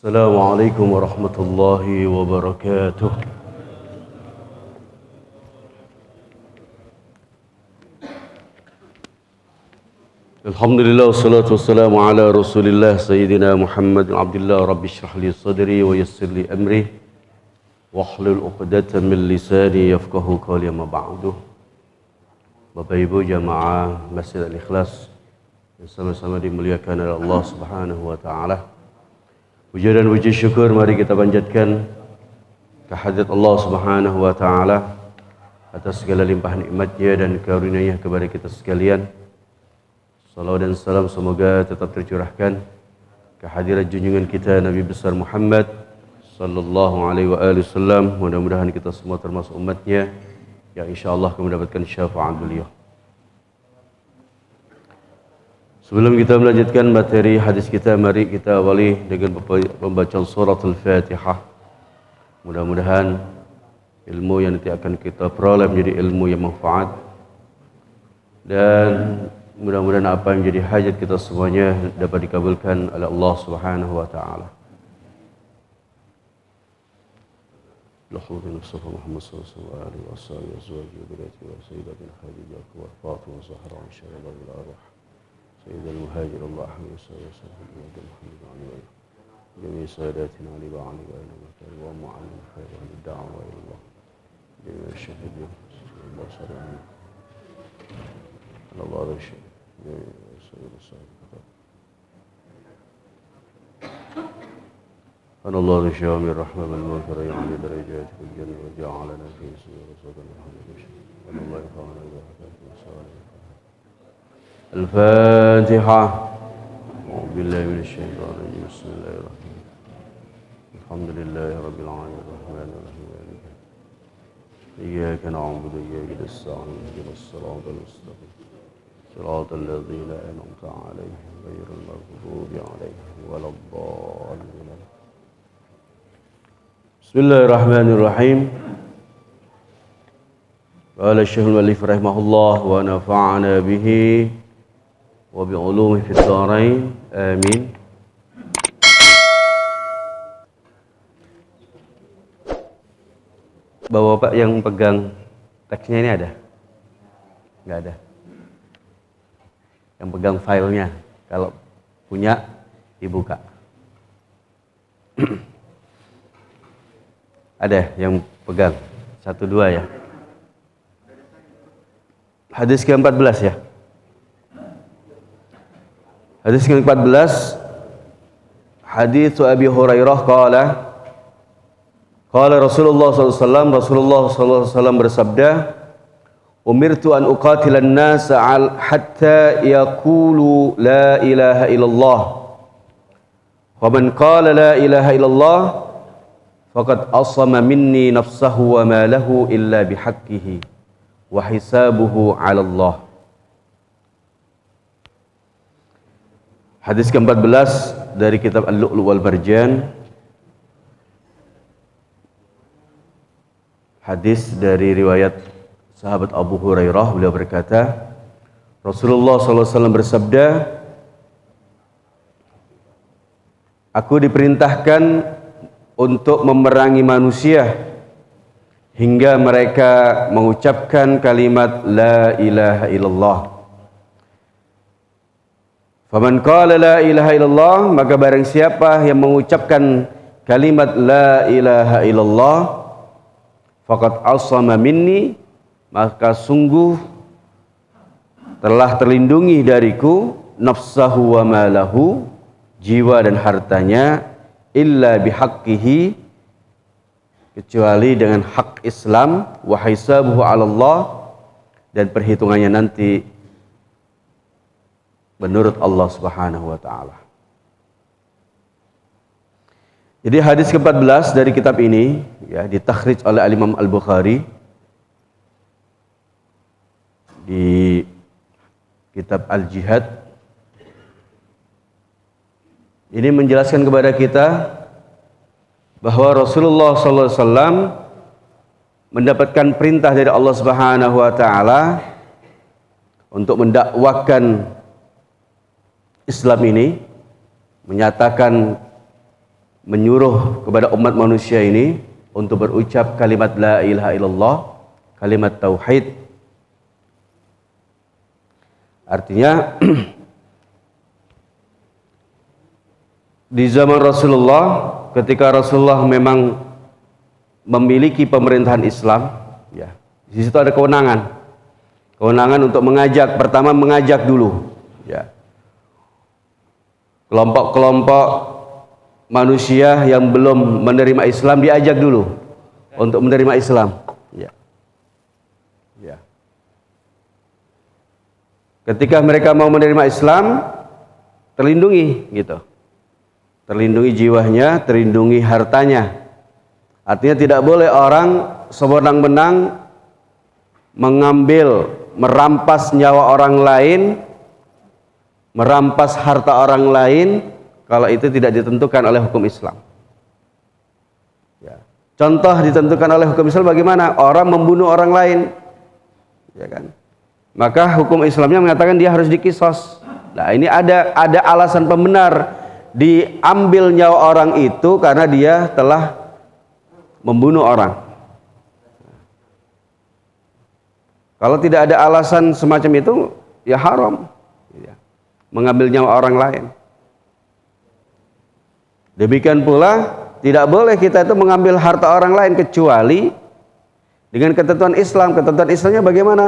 Assalamualaikum warahmatullahi wabarakatuh. Alhamdulillah wassalatu wassalamu ala Rasulillah Sayyidina Muhammad bin Abdullah Rabbi shrah li sadri wa yassir li amri wahlul 'uqdatam min lisani yafqahu qawli amma ba'du. Bapak Ibu jamaah Masjid Al-Ikhlas yang sama-sama dimuliakan oleh Allah Subhanahu wa taala. Puji dan puji syukur mari kita panjatkan kehadirat Allah Subhanahu wa taala atas segala limpahan nikmat-Nya dan karunia-Nya kepada kita sekalian. Salawat dan salam semoga tetap tercurahkan kehadirat junjungan kita Nabi besar Muhammad sallallahu alaihi wasallam. Mudah-mudahan kita semua termasuk umatnya yang insyaallah akan mendapatkan syafaat beliau. Sebelum kita melanjutkan materi hadis kita, mari kita awali dengan pembacaan surat Al-Fatihah. Mudah-mudahan ilmu yang nanti akan kita peroleh menjadi ilmu yang manfaat, dan mudah-mudahan apa yang menjadi hajat kita semuanya dapat dikabulkan oleh Allah Subhanahu wa taala. Allahumma salli ala Muhammad sallallahu alaihi wasallam wa azwajihi wa dhurriyyatihi wa sayyidatina Khadijah wa Fatimah wa Zahra wa Syarabah bil arwah sayyidil muhajir Allahumma salli wa sallim ala Muhammad wa alihi wa jami' sadatina ali wa ali wa ala wa mu'allim khair wa da'wa ila Allah jami' syahidin Allah sallallahu alaihi wasallam. أن الله الشام الرحمة والمنكر يعني درجات في الجنة وجعلنا في سور صدر محمد وأن الله يفعلنا بحكاته وصالح الفاتحة. أعوذ بالله من الشيطان الرجيم. بسم الله الرحمن الرحيم. الحمد لله رب العالمين الرحمن الرحيم مالك إياك نعبد وإياك نستعين اهدنا الصراط المستقيم صراط الذين أنعمت عليهم غير المغضوب عليهم ولا الضالين. Bismillahirrahmanirrahim. Qala Syekhul Mu'allif rahimahullah wa nafa'ana bihi wa bi ulumihi fid dharain. Amin. Bapak yang pegang teksnya ini ada? Enggak ada. Yang pegang filenya, kalau punya dibuka. Ada yang pegang? 1, 2 ya. Hadis ke-14 ya. Hadis ke-14. Hadis Abi Hurairah qala Rasulullah sallallahu alaihi wasallam, Rasulullah sallallahu alaihi wasallam bersabda, umirtu an uqatilan nasa hatta yaqulu la ilaha illallah wa man qala la ilaha illallah faqad asama minni nafsahu wa ma lahu illa bihaqqihi wa hisabuhu 'ala Allah. Hadis ke-14 dari kitab Al-Lu'lu' wal Marjan. Hadis dari riwayat sahabat Abu Hurairah, beliau berkata, Rasulullah SAW bersabda, aku diperintahkan untuk memerangi manusia hingga mereka mengucapkan kalimat la ilaha illallah. Faman qala la ilaha illallah, maka barang siapa yang mengucapkan kalimat la ilaha illallah, faqad asama minni, maka sungguh telah terlindungi dariku nafsahu wa malahu, jiwa dan hartanya, illa bihaqqihi, kecuali dengan hak Islam, wa hisabuhu 'ala Allah, dan perhitungannya nanti menurut Allah Subhanahu wa taala. Jadi hadis ke-14 dari kitab ini ya ditakhrij oleh Al-Imam Al-Bukhari di kitab Al-Jihad. Ini menjelaskan kepada kita bahwa Rasulullah SAW mendapatkan perintah dari Allah Subhanahu wa taala untuk mendakwakan Islam ini, menyatakan, menyuruh kepada umat manusia ini untuk berucap kalimat la ilaha illallah, kalimat tauhid. Artinya di zaman Rasulullah, ketika Rasulullah memang memiliki pemerintahan Islam, ya, di situ ada kewenangan untuk mengajak. Pertama mengajak dulu, ya, kelompok-kelompok manusia yang belum menerima Islam diajak dulu untuk menerima Islam. Ya. Ya. Ketika mereka mau menerima Islam, terlindungi, gitu. Terlindungi jiwanya, terlindungi hartanya. Artinya tidak boleh orang sewenang-wenang mengambil, merampas nyawa orang lain, merampas harta orang lain, kalau itu tidak ditentukan oleh hukum Islam. Ya. Contoh ditentukan oleh hukum Islam bagaimana? Orang membunuh orang lain, ya kan? Maka hukum Islamnya mengatakan dia harus dikisos. Nah, ini ada alasan pembenar diambil nyawa orang itu karena dia telah membunuh orang. Kalau tidak ada alasan semacam itu, ya haram, ya, mengambil nyawa orang lain. Demikian pula tidak boleh kita itu mengambil harta orang lain kecuali dengan ketentuan Islam. Ketentuan Islamnya bagaimana?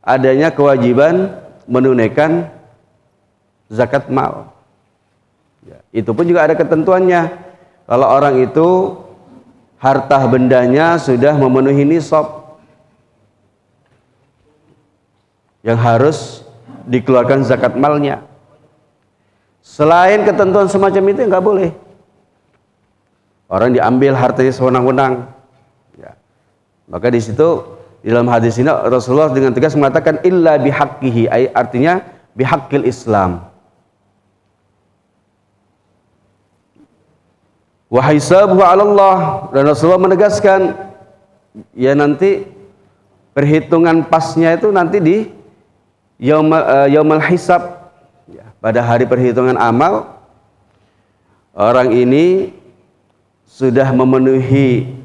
Adanya kewajiban menunaikan zakat mal. Ya, itu pun juga ada ketentuannya. Kalau orang itu harta bendanya sudah memenuhi nisab yang harus dikeluarkan zakat malnya. Selain ketentuan semacam itu nggak boleh. Orang diambil hartanya sewenang-wenang. Ya. Maka di situ di dalam hadis ini Rasulullah dengan tegas mengatakan illa bihaqqihi, artinya bihaqqil Islam. Wa hisabuhu 'ala Allah, dan Rasulullah menegaskan ya nanti perhitungan pasnya itu nanti di yaumul hisab, ya, pada hari perhitungan amal. Orang ini sudah memenuhi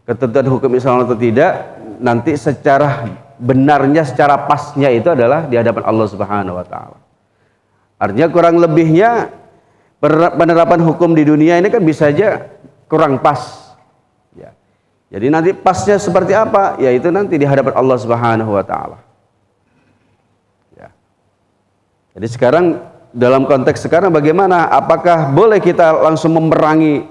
ketentuan hukum Islam atau tidak, nanti secara benarnya, secara pasnya itu adalah di hadapan Allah Subhanahu wa taala. Artinya kurang lebihnya penerapan hukum di dunia ini kan bisa saja kurang pas. Ya. Jadi nanti pasnya seperti apa? Yaitu nanti di hadapan Allah Subhanahu wa taala. Ya. Jadi sekarang dalam konteks sekarang bagaimana? Apakah boleh kita langsung memerangi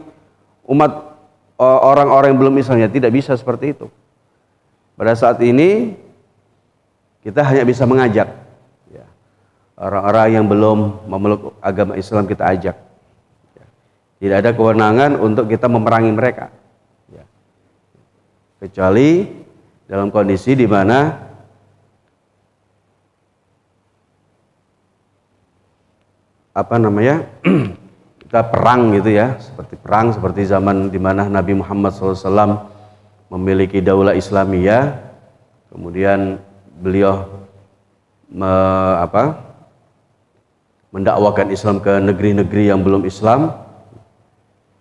umat orang-orang yang belum Islamnya? Tidak bisa seperti itu. Pada saat ini kita hanya bisa mengajak. Orang-orang yang belum memeluk agama Islam kita ajak. Tidak ada kewenangan untuk kita memerangi mereka. Kecuali dalam kondisi di mana kita perang gitu ya, seperti perang seperti zaman di mana Nabi Muhammad SAW memiliki daulah Islamiyah, kemudian beliau mendakwakan Islam ke negeri-negeri yang belum Islam.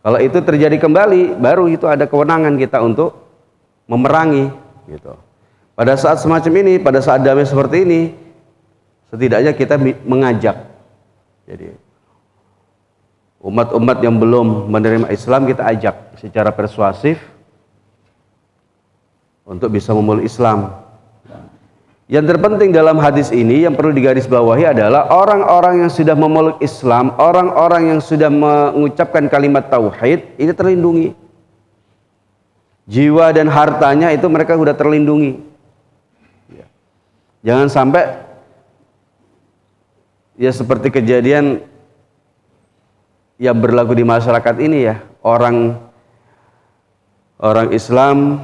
Kalau itu terjadi kembali, baru itu ada kewenangan kita untuk memerangi, gitu. Pada saat semacam ini, pada saat damai seperti ini, setidaknya kita mengajak. Jadi umat-umat yang belum menerima Islam kita ajak secara persuasif untuk bisa memeluk Islam. Yang terpenting dalam hadis ini yang perlu digarisbawahi adalah orang-orang yang sudah memeluk Islam, orang-orang yang sudah mengucapkan kalimat tauhid ini terlindungi. Jiwa dan hartanya itu mereka sudah terlindungi. Jangan sampai ya seperti kejadian yang berlaku di masyarakat ini ya, orang Islam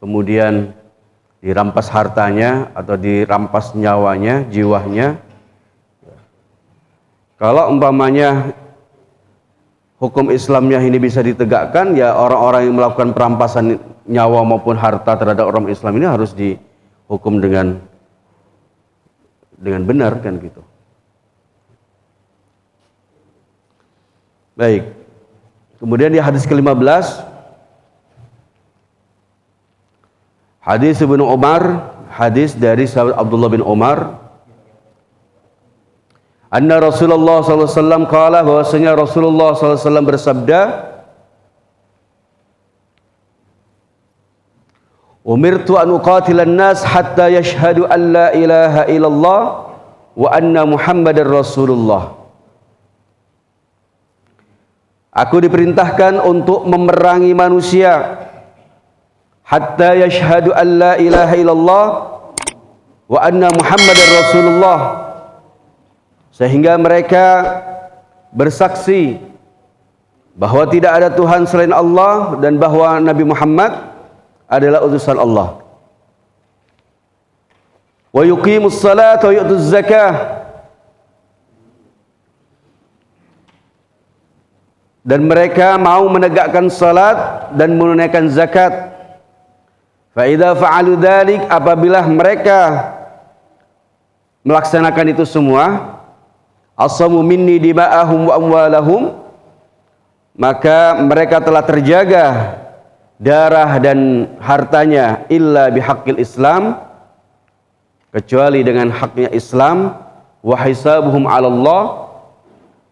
kemudian dirampas hartanya atau dirampas nyawanya, jiwanya. Kalau umpamanya hukum Islamnya ini bisa ditegakkan, ya orang-orang yang melakukan perampasan nyawa maupun harta terhadap orang Islam ini harus dihukum dengan benar kan gitu. Baik. Kemudian di hadis ke-15, hadis Ibnu Umar, hadis dari sahabat Abdullah bin Umar, anna Rasulullah sallallahu alaihi wasallam qala, bahwasanya Rasulullah sallallahu alaihi wasallam bersabda, umirtu an uqatilan nas hatta yashhadu an la ilaha illallah wa anna Muhammadar Rasulullah. Aku diperintahkan untuk memerangi manusia hatta yashhadu an la ilaha illallah wa anna Muhammadar Rasulullah, sehingga mereka bersaksi bahwa tidak ada Tuhan selain Allah dan bahwa Nabi Muhammad adalah utusan Allah. Wa yuqimus salata wa yu'tuz zakah, dan mereka mau menegakkan salat dan menunaikan zakat. Fa idza fa'alu dzalik, apabila mereka melaksanakan itu semua, asamu minni dima'ahum wa amwalahum, maka mereka telah terjaga darah dan hartanya, illa bihaqqil Islam, kecuali dengan haknya Islam, wa hisabuhum 'ala Allah,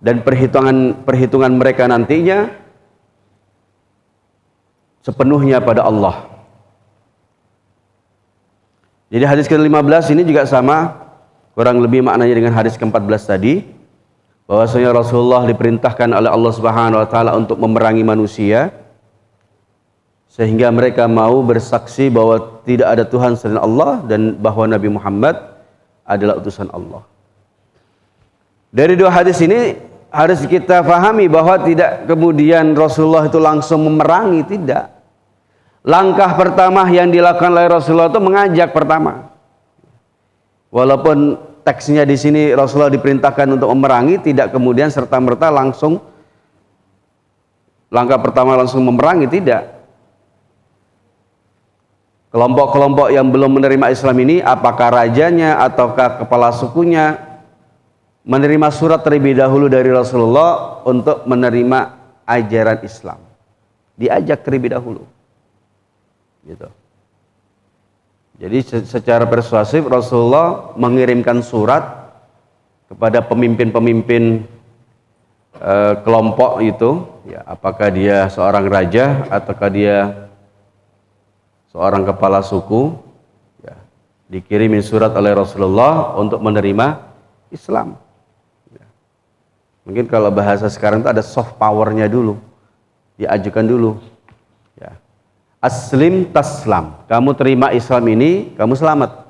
dan perhitungan mereka nantinya sepenuhnya pada Allah. Jadi hadis ke-15 ini juga sama, kurang lebih maknanya dengan hadis ke-14 tadi, bahwasanya Rasulullah diperintahkan oleh Allah Subhanahu wa taala untuk memerangi manusia sehingga mereka mau bersaksi bahwa tidak ada Tuhan selain Allah dan bahwa Nabi Muhammad adalah utusan Allah. Dari dua hadis ini harus kita pahami bahwa tidak kemudian Rasulullah itu langsung memerangi, tidak. Langkah pertama yang dilakukan oleh Rasulullah itu mengajak pertama. Walaupun teksnya di sini Rasulullah diperintahkan untuk memerangi, tidak kemudian serta-merta langsung langkah pertama langsung memerangi, tidak. Kelompok-kelompok yang belum menerima Islam ini, apakah rajanya ataukah kepala sukunya, menerima surat terlebih dahulu dari Rasulullah untuk menerima ajaran Islam. Diajak terlebih dahulu. Gitu. Jadi secara persuasif Rasulullah mengirimkan surat kepada pemimpin-pemimpin kelompok itu, ya, apakah dia seorang raja ataukah dia seorang kepala suku, ya, dikirimin surat oleh Rasulullah untuk menerima Islam. Mungkin kalau bahasa sekarang itu ada soft powernya dulu, diajukan dulu, ya. Aslim taslam, kamu terima Islam ini, kamu selamat.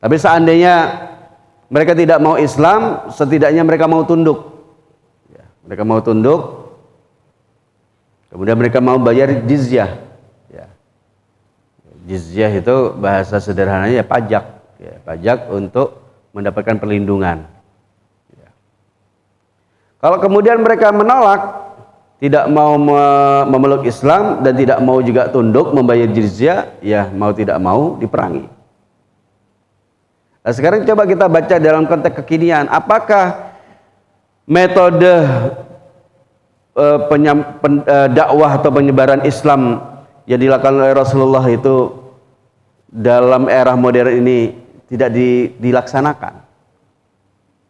Tapi seandainya mereka tidak mau Islam, setidaknya mereka mau tunduk, ya. Mereka mau tunduk, kemudian mereka mau bayar jizyah, ya. Jizyah itu bahasa sederhananya ya pajak, ya, pajak untuk mendapatkan perlindungan. Kalau kemudian mereka menolak, tidak mau memeluk Islam dan tidak mau juga tunduk membayar jizyah, ya mau tidak mau diperangi. Nah, sekarang coba kita baca dalam konteks kekinian, apakah metode dakwah atau penyebaran Islam yang dilakukan oleh Rasulullah itu dalam era modern ini tidak dilaksanakan,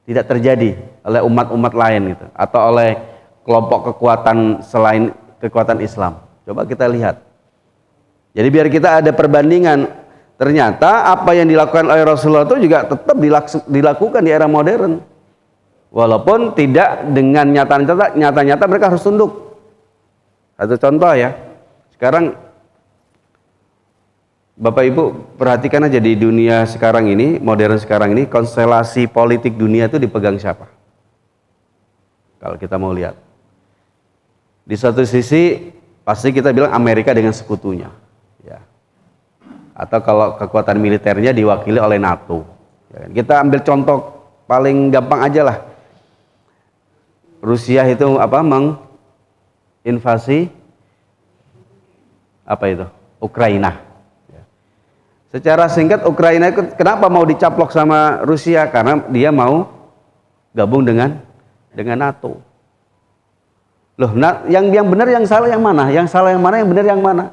tidak terjadi oleh umat-umat lain gitu, atau oleh kelompok kekuatan selain kekuatan Islam. Coba kita lihat. Jadi biar kita ada perbandingan, ternyata apa yang dilakukan oleh Rasulullah itu juga tetap dilakukan di era modern. Walaupun tidak dengan nyata-nyata mereka harus tunduk. Satu contoh ya. Sekarang Bapak Ibu perhatikan aja di dunia sekarang ini, modern sekarang ini, konstelasi politik dunia itu dipegang siapa? Kalau kita mau lihat, di satu sisi pasti kita bilang Amerika dengan sekutunya, ya. Atau kalau kekuatan militernya diwakili oleh NATO. Ya, kita ambil contoh paling gampang aja lah. Rusia itu menginvasi apa itu? Ukraina. Secara singkat, Ukraina itu kenapa mau dicaplok sama Rusia? Karena dia mau gabung dengan NATO. Loh, yang benar yang salah yang mana? Yang salah yang mana? Yang benar yang mana?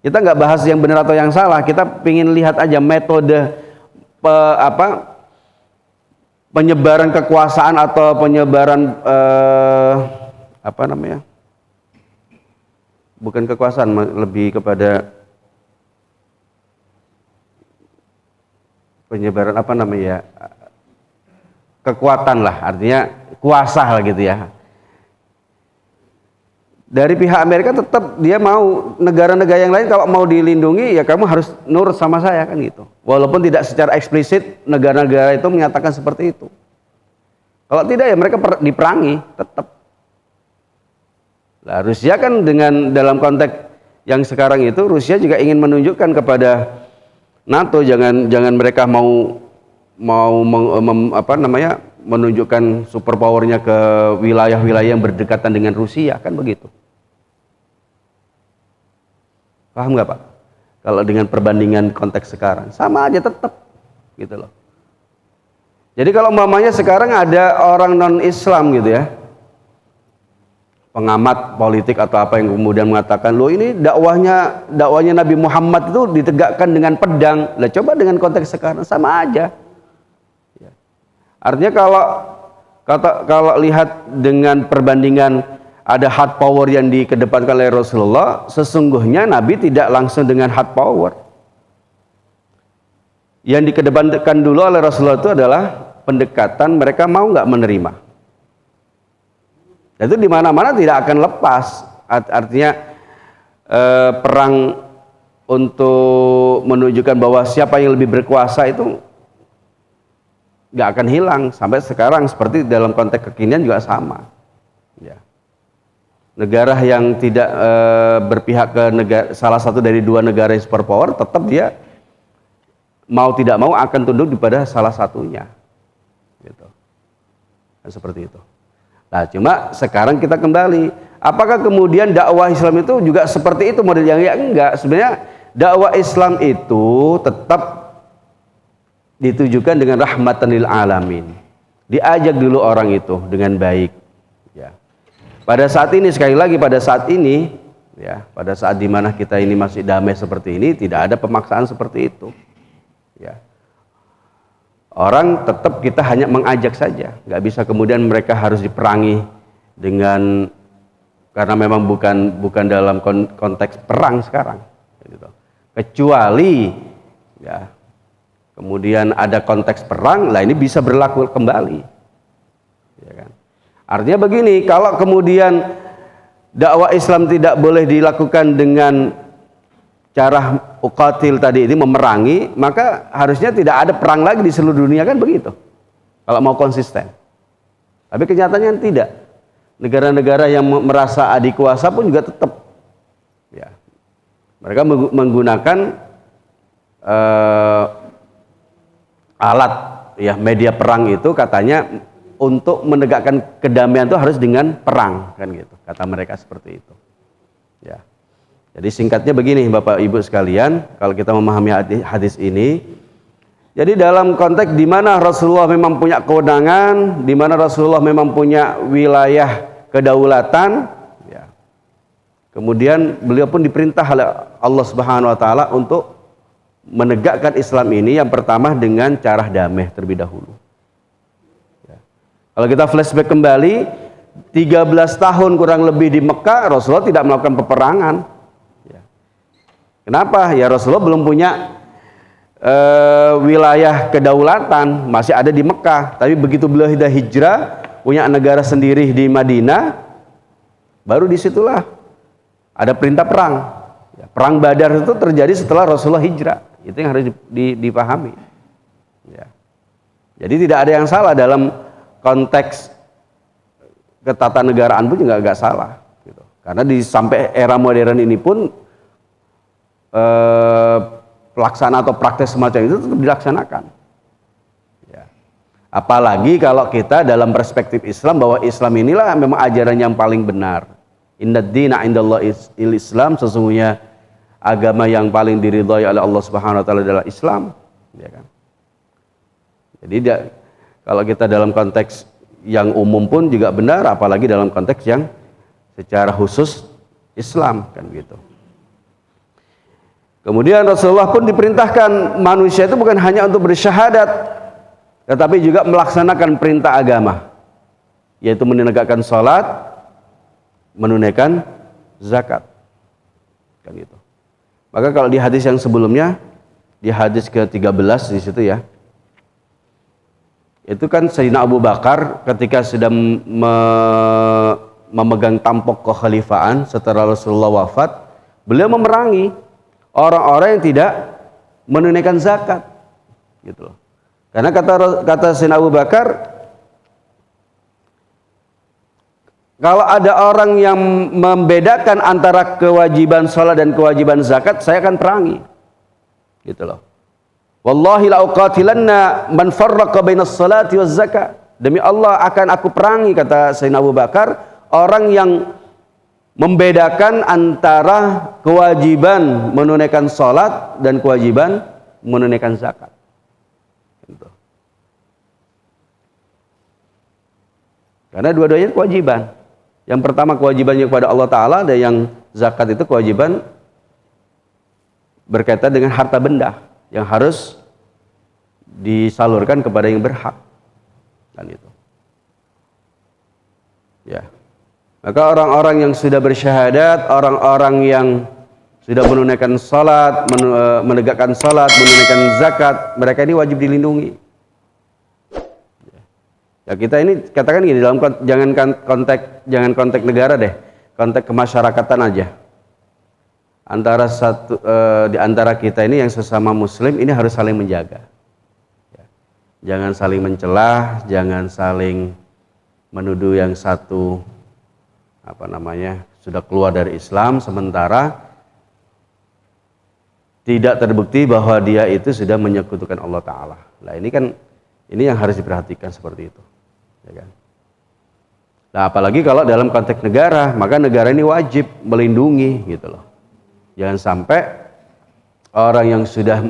Kita nggak bahas yang benar atau yang salah. Kita ingin lihat aja metode penyebaran kekuasaan atau penyebaran bukan kekuasaan, lebih kepada penyebaran kekuatan lah, artinya kuasa lah gitu ya. Dari pihak Amerika tetap dia mau negara-negara yang lain kalau mau dilindungi ya kamu harus nurut sama saya kan gitu. Walaupun tidak secara eksplisit negara-negara itu menyatakan seperti itu. Kalau tidak ya mereka diperangi tetap. Nah, Rusia kan dalam konteks yang sekarang itu Rusia juga ingin menunjukkan kepada NATO jangan mereka mau menunjukkan super powernya ke wilayah-wilayah yang berdekatan dengan Rusia kan begitu. Paham nggak Pak? Kalau dengan perbandingan konteks sekarang sama aja tetap gitu loh. Jadi kalau umpamanya sekarang ada orang non-Islam gitu ya, pengamat politik atau apa yang kemudian mengatakan loh ini dakwahnya Nabi Muhammad itu ditegakkan dengan pedang. Lah coba dengan konteks sekarang sama aja. Ya. Artinya kalau lihat dengan perbandingan ada hard power yang dikedepankan oleh Rasulullah, sesungguhnya Nabi tidak langsung dengan hard power. Yang dikedepankan dulu oleh Rasulullah itu adalah pendekatan mereka mau nggak menerima. Itu di mana-mana tidak akan lepas. Artinya perang untuk menunjukkan bahwa siapa yang lebih berkuasa itu nggak akan hilang sampai sekarang. Seperti dalam konteks kekinian juga sama. Ya. Negara yang tidak berpihak ke salah satu dari dua negara yang superpower tetap dia mau tidak mau akan tunduk kepada salah satunya. Gitu. Dan seperti itu. Nah, cuma sekarang kita kembali, apakah kemudian dakwah Islam itu juga seperti itu modelnya? Ya enggak, sebenarnya dakwah Islam itu tetap ditujukan dengan rahmatan lil alamin. Diajak dulu orang itu dengan baik. Ya. Pada saat ini sekali lagi pada saat ini, ya, pada saat dimana kita ini masih damai seperti ini, tidak ada pemaksaan seperti itu. Ya. Orang tetap kita hanya mengajak saja, nggak bisa kemudian mereka harus diperangi dengan karena memang bukan dalam konteks perang sekarang, gitu. Kecuali ya kemudian ada konteks perang, lah ini bisa berlaku kembali, ya kan? Artinya begini, kalau kemudian dakwah Islam tidak boleh dilakukan dengan cara uqatil tadi ini memerangi, maka harusnya tidak ada perang lagi di seluruh dunia kan begitu. Kalau mau konsisten. Tapi kenyataannya tidak. Negara-negara yang merasa adikuasa pun juga tetap ya. Mereka menggunakan alat ya media perang itu katanya untuk menegakkan kedamaian itu harus dengan perang kan gitu. Kata mereka seperti itu. Ya. Jadi singkatnya begini Bapak Ibu sekalian, kalau kita memahami hadis ini, jadi dalam konteks di mana Rasulullah memang punya kewenangan, di mana Rasulullah memang punya wilayah kedaulatan, ya. Kemudian beliau pun diperintah oleh Allah Subhanahu wa taala untuk menegakkan Islam ini yang pertama dengan cara damai terlebih dahulu. Ya. Kalau kita flashback kembali, 13 tahun kurang lebih di Mekah, Rasulullah tidak melakukan peperangan. Kenapa? Ya Rasulullah belum punya wilayah kedaulatan, masih ada di Mekah. Tapi begitu beliau hijrah, punya negara sendiri di Madinah, baru disitulah ada perintah perang. Perang Badar itu terjadi setelah Rasulullah hijrah. Itu yang harus dipahami. Ya. Jadi tidak ada yang salah dalam konteks ketatanegaraan pun juga nggak salah. Gitu. Karena sampai era modern ini pun pelaksanaan atau praktek semacam itu tetap dilaksanakan. Ya. Apalagi kalau kita dalam perspektif Islam bahwa Islam inilah memang ajaran yang paling benar. Inna dina indallah Islam, sesungguhnya agama yang paling diridhai oleh Allah Subhanahu wa taala adalah Islam, ya kan? Jadi kalau kita dalam konteks yang umum pun juga benar, apalagi dalam konteks yang secara khusus Islam, kan gitu. Kemudian Rasulullah pun diperintahkan manusia itu bukan hanya untuk bersyahadat, tetapi juga melaksanakan perintah agama, yaitu menegakkan salat, menunaikan zakat, kan gitu. Maka kalau di hadis yang sebelumnya, di hadis ke-13 di situ ya, itu kan Sayyidina Abu Bakar ketika sedang memegang tampuk kekhalifahan setelah Rasulullah wafat, beliau memerangi orang-orang yang tidak menunaikan zakat, gitu loh. Karena kata Sayyidina Abu Bakar, kalau ada orang yang membedakan antara kewajiban sholat dan kewajiban zakat, saya akan perangi, gitu loh. Wallahi la uqatilanna man farraqa bainas salati waz zakat. Demi Allah akan aku perangi, kata Sayyidina Abu Bakar, orang yang membedakan antara kewajiban menunaikan sholat dan kewajiban menunaikan zakat. Gitu. Karena dua-duanya kewajiban. Yang pertama kewajibannya kepada Allah Ta'ala, dan yang zakat itu kewajiban berkaitan dengan harta benda yang harus disalurkan kepada yang berhak, kan itu. Ya. Maka orang-orang yang sudah bersyahadat, orang-orang yang sudah menunaikan salat, menegakkan salat, menunaikan zakat, mereka ini wajib dilindungi. Ya, kita ini katakan gini, dalam jangan konteks negara deh, konteks kemasyarakatan aja. Di antara kita ini yang sesama muslim ini harus saling menjaga. Ya. Jangan saling mencelah, jangan saling menuduh yang satu sudah keluar dari Islam sementara tidak terbukti bahwa dia itu sudah menyekutukan Allah Ta'ala. Nah ini yang harus diperhatikan seperti itu, ya kan? Nah apalagi kalau dalam konteks negara, maka negara ini wajib melindungi, gitu loh. Jangan sampai orang yang sudah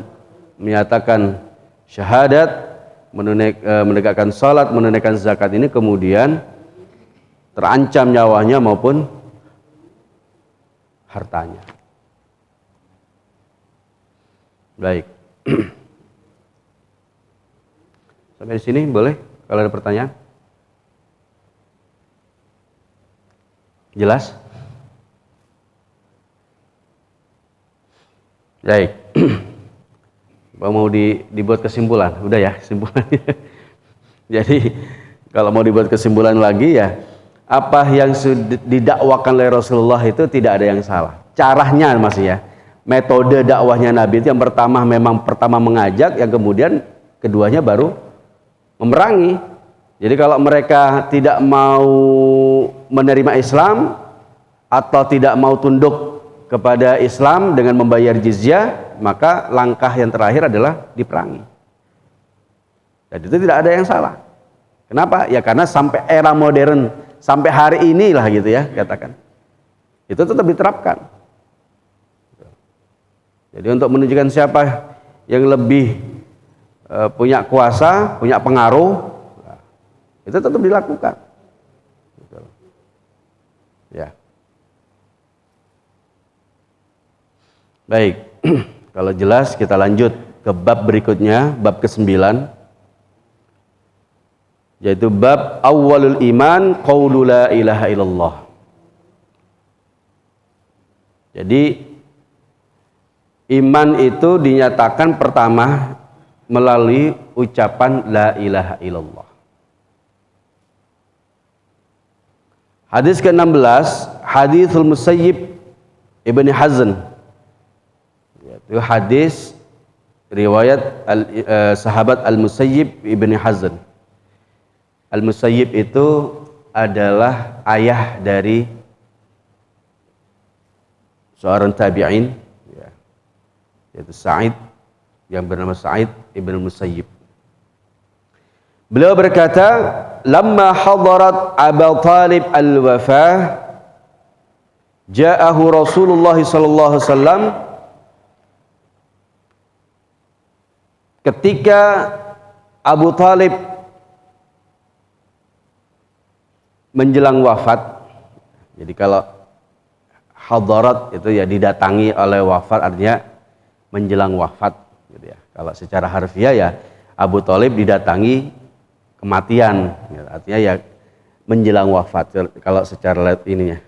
menyatakan syahadat, menegakkan salat, menunaikan zakat ini kemudian terancam nyawanya maupun hartanya. Baik. Sampai di sini boleh kalau ada pertanyaan? Jelas? Baik. Mau dibuat kesimpulan? Udah ya kesimpulannya. Jadi kalau mau dibuat kesimpulan lagi ya, apa yang sudah didakwakan oleh Rasulullah itu tidak ada yang salah. Caranya masih ya, metode dakwahnya Nabi itu yang pertama memang mengajak, yang kemudian keduanya baru memerangi. Jadi kalau mereka tidak mau menerima Islam atau tidak mau tunduk kepada Islam dengan membayar jizyah, maka langkah yang terakhir adalah diperangi. Dan itu tidak ada yang salah. Kenapa? Ya karena sampai era modern, sampai hari inilah gitu ya, katakan. Itu tetap diterapkan. Jadi untuk menunjukkan siapa yang lebih punya kuasa, punya pengaruh, itu tetap dilakukan. Ya. Baik, kalau jelas kita lanjut ke bab berikutnya, bab ke-9, yaitu bab awwalul iman qaulu la ilaha illallah. Jadi iman itu dinyatakan pertama melalui ucapan la ilaha illallah. Hadis ke-16, hadithul Musayyib Ibni Hazn. Itu hadis riwayat sahabat Al-Musayyib Ibni Hazn. Al-Musayyib itu adalah ayah dari seorang tabi'in, ya, yaitu Sa'id, yang bernama Sa'id Ibn Musayyib. Beliau berkata, "Lamma hadarat Abu Talib al-wafah, ja'ahu Rasulullah sallallahu alaihi wasallam ketika Abu Thalib menjelang wafat. Jadi kalau hadarat itu ya didatangi oleh wafat, artinya menjelang wafat gitu ya. Kalau secara harfiah ya Abu Thalib didatangi kematian, gitu. Artinya ya menjelang wafat kalau secara ininya.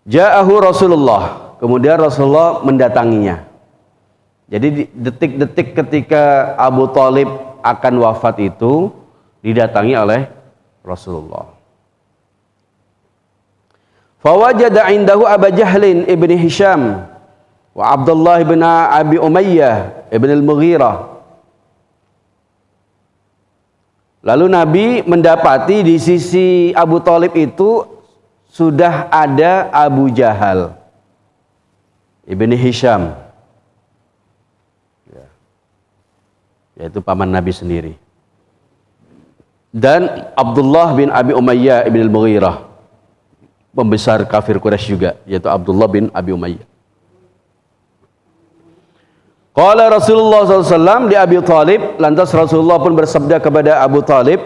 Ja'ahu Rasulullah, kemudian Rasulullah mendatanginya. Jadi detik-detik ketika Abu Thalib akan wafat itu didatangi oleh Rasulullah. Fawajada indahu Abu Jahlin ibni Hisham wa Abdullah ibn Abi Umayyah ibn al-Mughirah. Lalu Nabi mendapati di sisi Abu Thalib itu sudah ada Abu Jahal ibni Hisham, yaitu paman Nabi sendiri, dan Abdullah bin Abi Umayyah ibn al-Mughirah, pembesar kafir Quraisy juga, yaitu Abdullah bin Abi Umayyah. Qala Rasulullah SAW di Abi Thalib, lantas Rasulullah pun bersabda kepada Abu Thalib,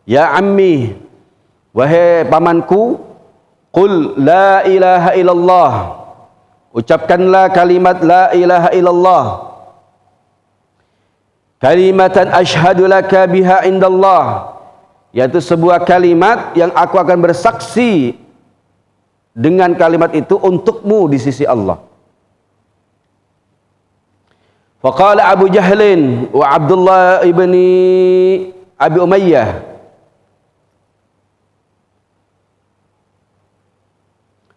ya ammi, wahai pamanku, qul la ilaha illallah, ucapkanlah kalimat la ilaha illallah, kalimatan ashhadu laka biha indallah, yaitu sebuah kalimat yang aku akan bersaksi dengan kalimat itu untukmu di sisi Allah. Faqala Abu Jahlin wa Abdullah ibni Abi Umayyah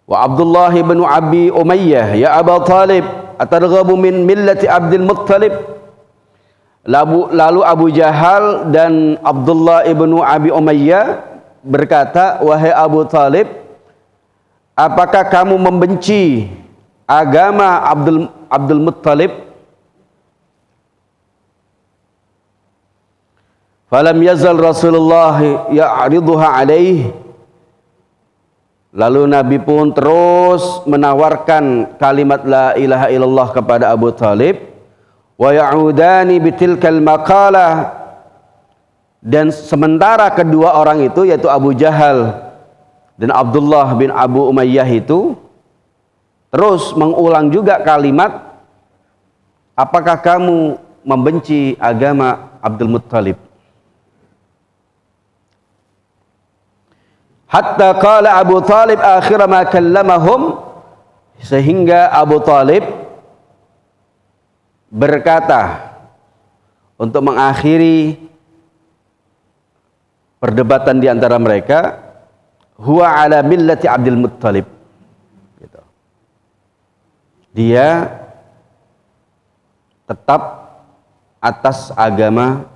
wa Abdullah ibn Abi Umayyah, ya Abu Thalib, atarghabu min millati Abdul Muttalib. Lalu Abu Jahal dan Abdullah ibn Abi Umayyah berkata, wahai Abu Thalib, apakah kamu membenci agama Abdul Muttalib? Falam yazal Rasulullah ya'riduha alaih. Lalu Nabi pun terus menawarkan kalimat la ilaha illallah kepada Abu Thalib. Wa ya'udani bitilkal maqalah, dan sementara kedua orang itu, yaitu Abu Jahal dan Abdullah bin Abu Umayyah itu terus mengulang juga kalimat, apakah kamu membenci agama Abdul Muttalib? Hatta qala Abu Thalib akhir ma kallamahum, sehingga Abu Thalib berkata untuk mengakhiri perdebatan di antara mereka, huwa ala millati Abdul Muttalib, gitu. Dia tetap atas agama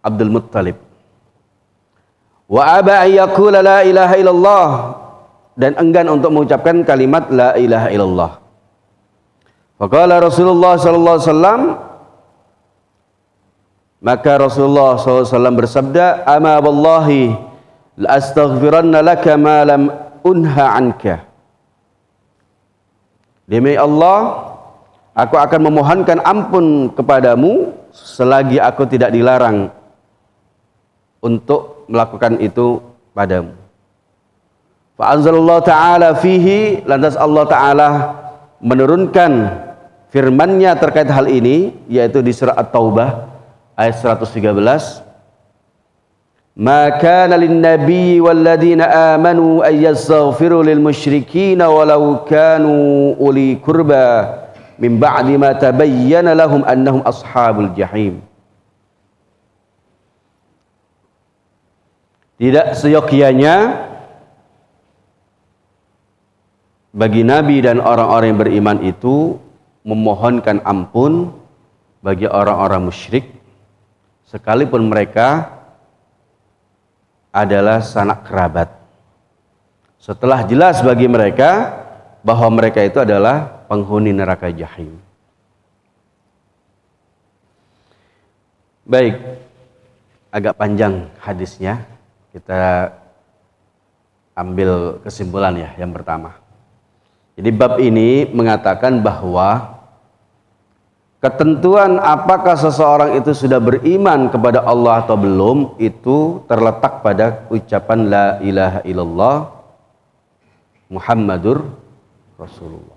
Abdul Muttalib. Wa aba ayyakula la ilaha illallah, dan enggan untuk mengucapkan kalimat la ilaha illallah. Faqala Rasulullah sallallahu alaihi wasallam, maka Rasulullah sallallahu alaihi wasallam bersabda, ama wallahi la astaghfiranna laka ma lam unha anka. Demi Allah, aku akan memohonkan ampun kepadamu selagi aku tidak dilarang untuk melakukan itu padamu. Fa anzalallahu ta'ala fihi, lantas Allah Ta'ala menurunkan firman-Nya terkait hal ini, yaitu di surah At-Taubah ayat 113. Ma kana lin-nabiyyi wal-ladzina amanu ay yastaghfiru lil musyrikeena walau kanu uli qurba min ba'di ma tabayyana lahum annahum ashabul jahim. Tidak seyogyanya bagi Nabi dan orang-orang yang beriman itu memohonkan ampun bagi orang-orang musyrik, sekalipun mereka adalah sanak kerabat, setelah jelas bagi mereka bahwa mereka itu adalah penghuni neraka jahim. Baik, agak panjang hadisnya. Kita ambil kesimpulan ya, yang pertama. Jadi bab ini mengatakan bahwa Ketentuan apakah seseorang itu sudah beriman kepada Allah atau belum itu terletak pada ucapan la ilaha illallah Muhammadur Rasulullah.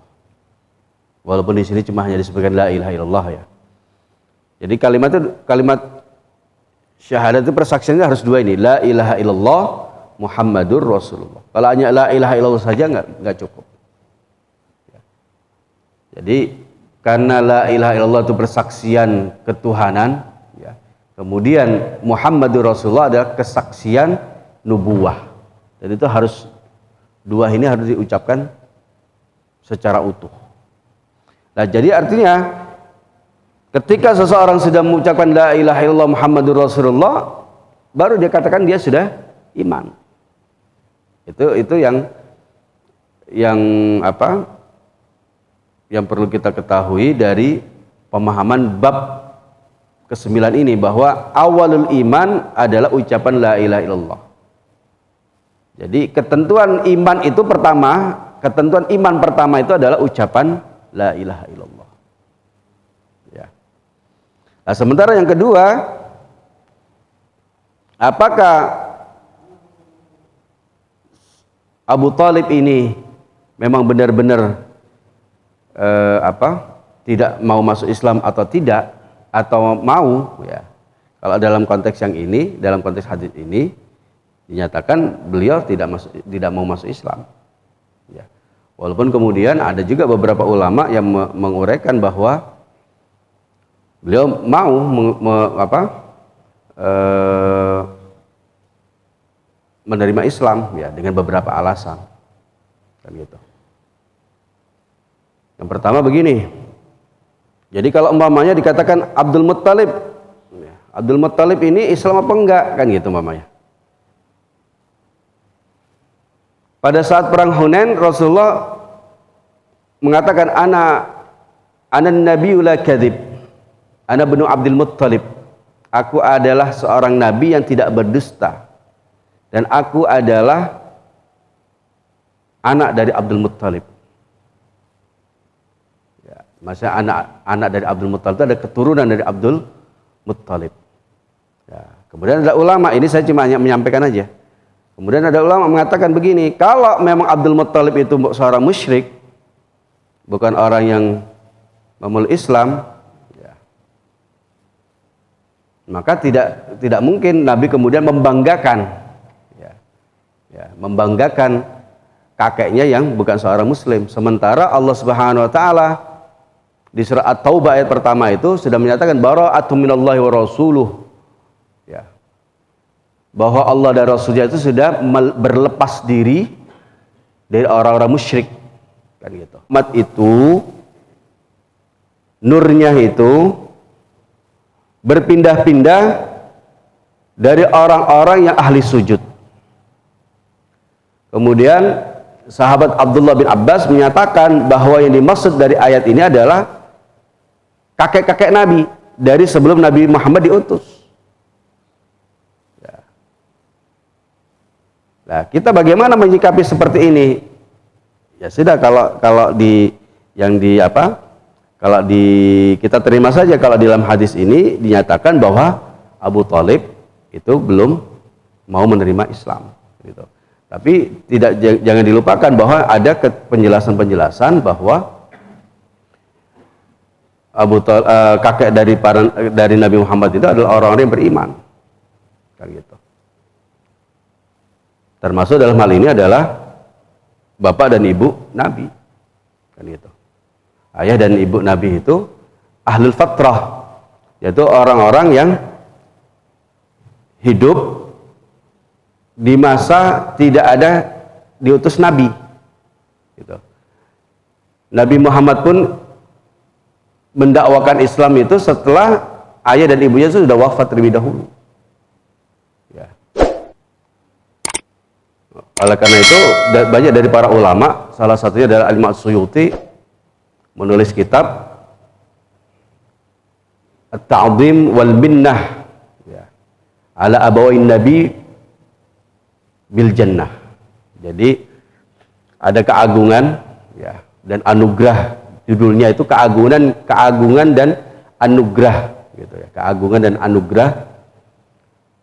Walaupun di sini cuma hanya disebutkan la ilaha illallah ya. Jadi kalimat syahadat itu persaksiannya harus dua ini, la ilaha illallah Muhammadur Rasulullah. Kalau hanya la ilaha illallah saja nggak cukup. Jadi karena la ilaha illallah itu persaksian ketuhanan, ya. Kemudian Muhammadur Rasulullah adalah kesaksian nubuwah. Jadi itu harus dua ini harus diucapkan secara utuh. Nah, jadi artinya ketika seseorang sudah mengucapkan la ilaha illallah Muhammadur Rasulullah, baru dia katakan dia sudah iman. Itu yang apa? Yang perlu kita ketahui dari pemahaman bab ke-9 ini, bahwa awalul iman adalah ucapan la ilaha illallah. Jadi ketentuan iman pertama itu adalah ucapan la ilaha illallah. Ya. Nah, sementara yang kedua, apakah Abu Thalib ini memang benar-benar tidak mau masuk Islam atau tidak, atau mau, ya. Kalau dalam konteks yang ini, dalam konteks hadis ini dinyatakan beliau tidak mau masuk Islam, ya. Walaupun kemudian ada juga beberapa ulama yang menguraikan bahwa beliau mau menerima Islam, ya, dengan beberapa alasan, kan gitu. Yang pertama begini, jadi kalau umpamanya dikatakan Abdul Muttalib ini Islam apa enggak, kan gitu umpamanya. Pada saat perang Hunain Rasulullah mengatakan ana nabiyul la kadzib, ana bnu Abdul Muttalib, aku adalah seorang nabi yang tidak berdusta, dan aku adalah anak dari Abdul Muttalib. Maksudnya anak dari Abdul Muttalib itu ada keturunan dari Abdul Muttalib. Ya. Kemudian ada ulama, ini saya cuma hanya menyampaikan aja. Kemudian ada ulama mengatakan begini, kalau memang Abdul Muttalib itu seorang musyrik, bukan orang yang memeluk Islam, ya, maka tidak mungkin Nabi kemudian membanggakan, membanggakan kakeknya yang bukan seorang Muslim. Sementara Allah Subhanahu Wa Taala di surah At-Taubah ayat pertama itu sudah menyatakan bara'atun minallahi wa rasuluh, ya, bahwa Allah dan Rasulnya itu sudah berlepas diri dari orang-orang musyrik, kan gitu. Umat itu nurnya itu berpindah-pindah dari orang-orang yang ahli sujud. Kemudian sahabat Abdullah bin Abbas menyatakan bahwa yang dimaksud dari ayat ini adalah kakek-kakek Nabi dari sebelum Nabi Muhammad diutus. Ya. Nah, kita bagaimana menyikapi seperti ini? Ya sudah, kalau kita terima saja kalau dalam hadis ini dinyatakan bahwa Abu Thalib itu belum mau menerima Islam, gitu. Tapi jangan dilupakan bahwa ada penjelasan bahwa kakek dari Nabi Muhammad itu adalah orang-orang yang beriman, kan gitu. Termasuk dalam hal ini adalah bapak dan ibu Nabi, kan gitu. Ayah dan ibu Nabi itu ahlul fatrah, yaitu orang-orang yang hidup di masa tidak ada diutus Nabi, gitu. Nabi Muhammad pun mendakwakan Islam itu setelah ayah dan ibunya itu sudah wafat terlebih dahulu. Ya. Oleh karena itu banyak dari para ulama, salah satunya adalah Al-Imam Suyuti, menulis kitab At-Ta'zim wal Minnah, ya, ala abawain Nabi bil Jannah. Jadi ada keagungan, ya, dan anugerah. Judulnya itu keagungan dan anugerah gitu ya, keagungan dan anugerah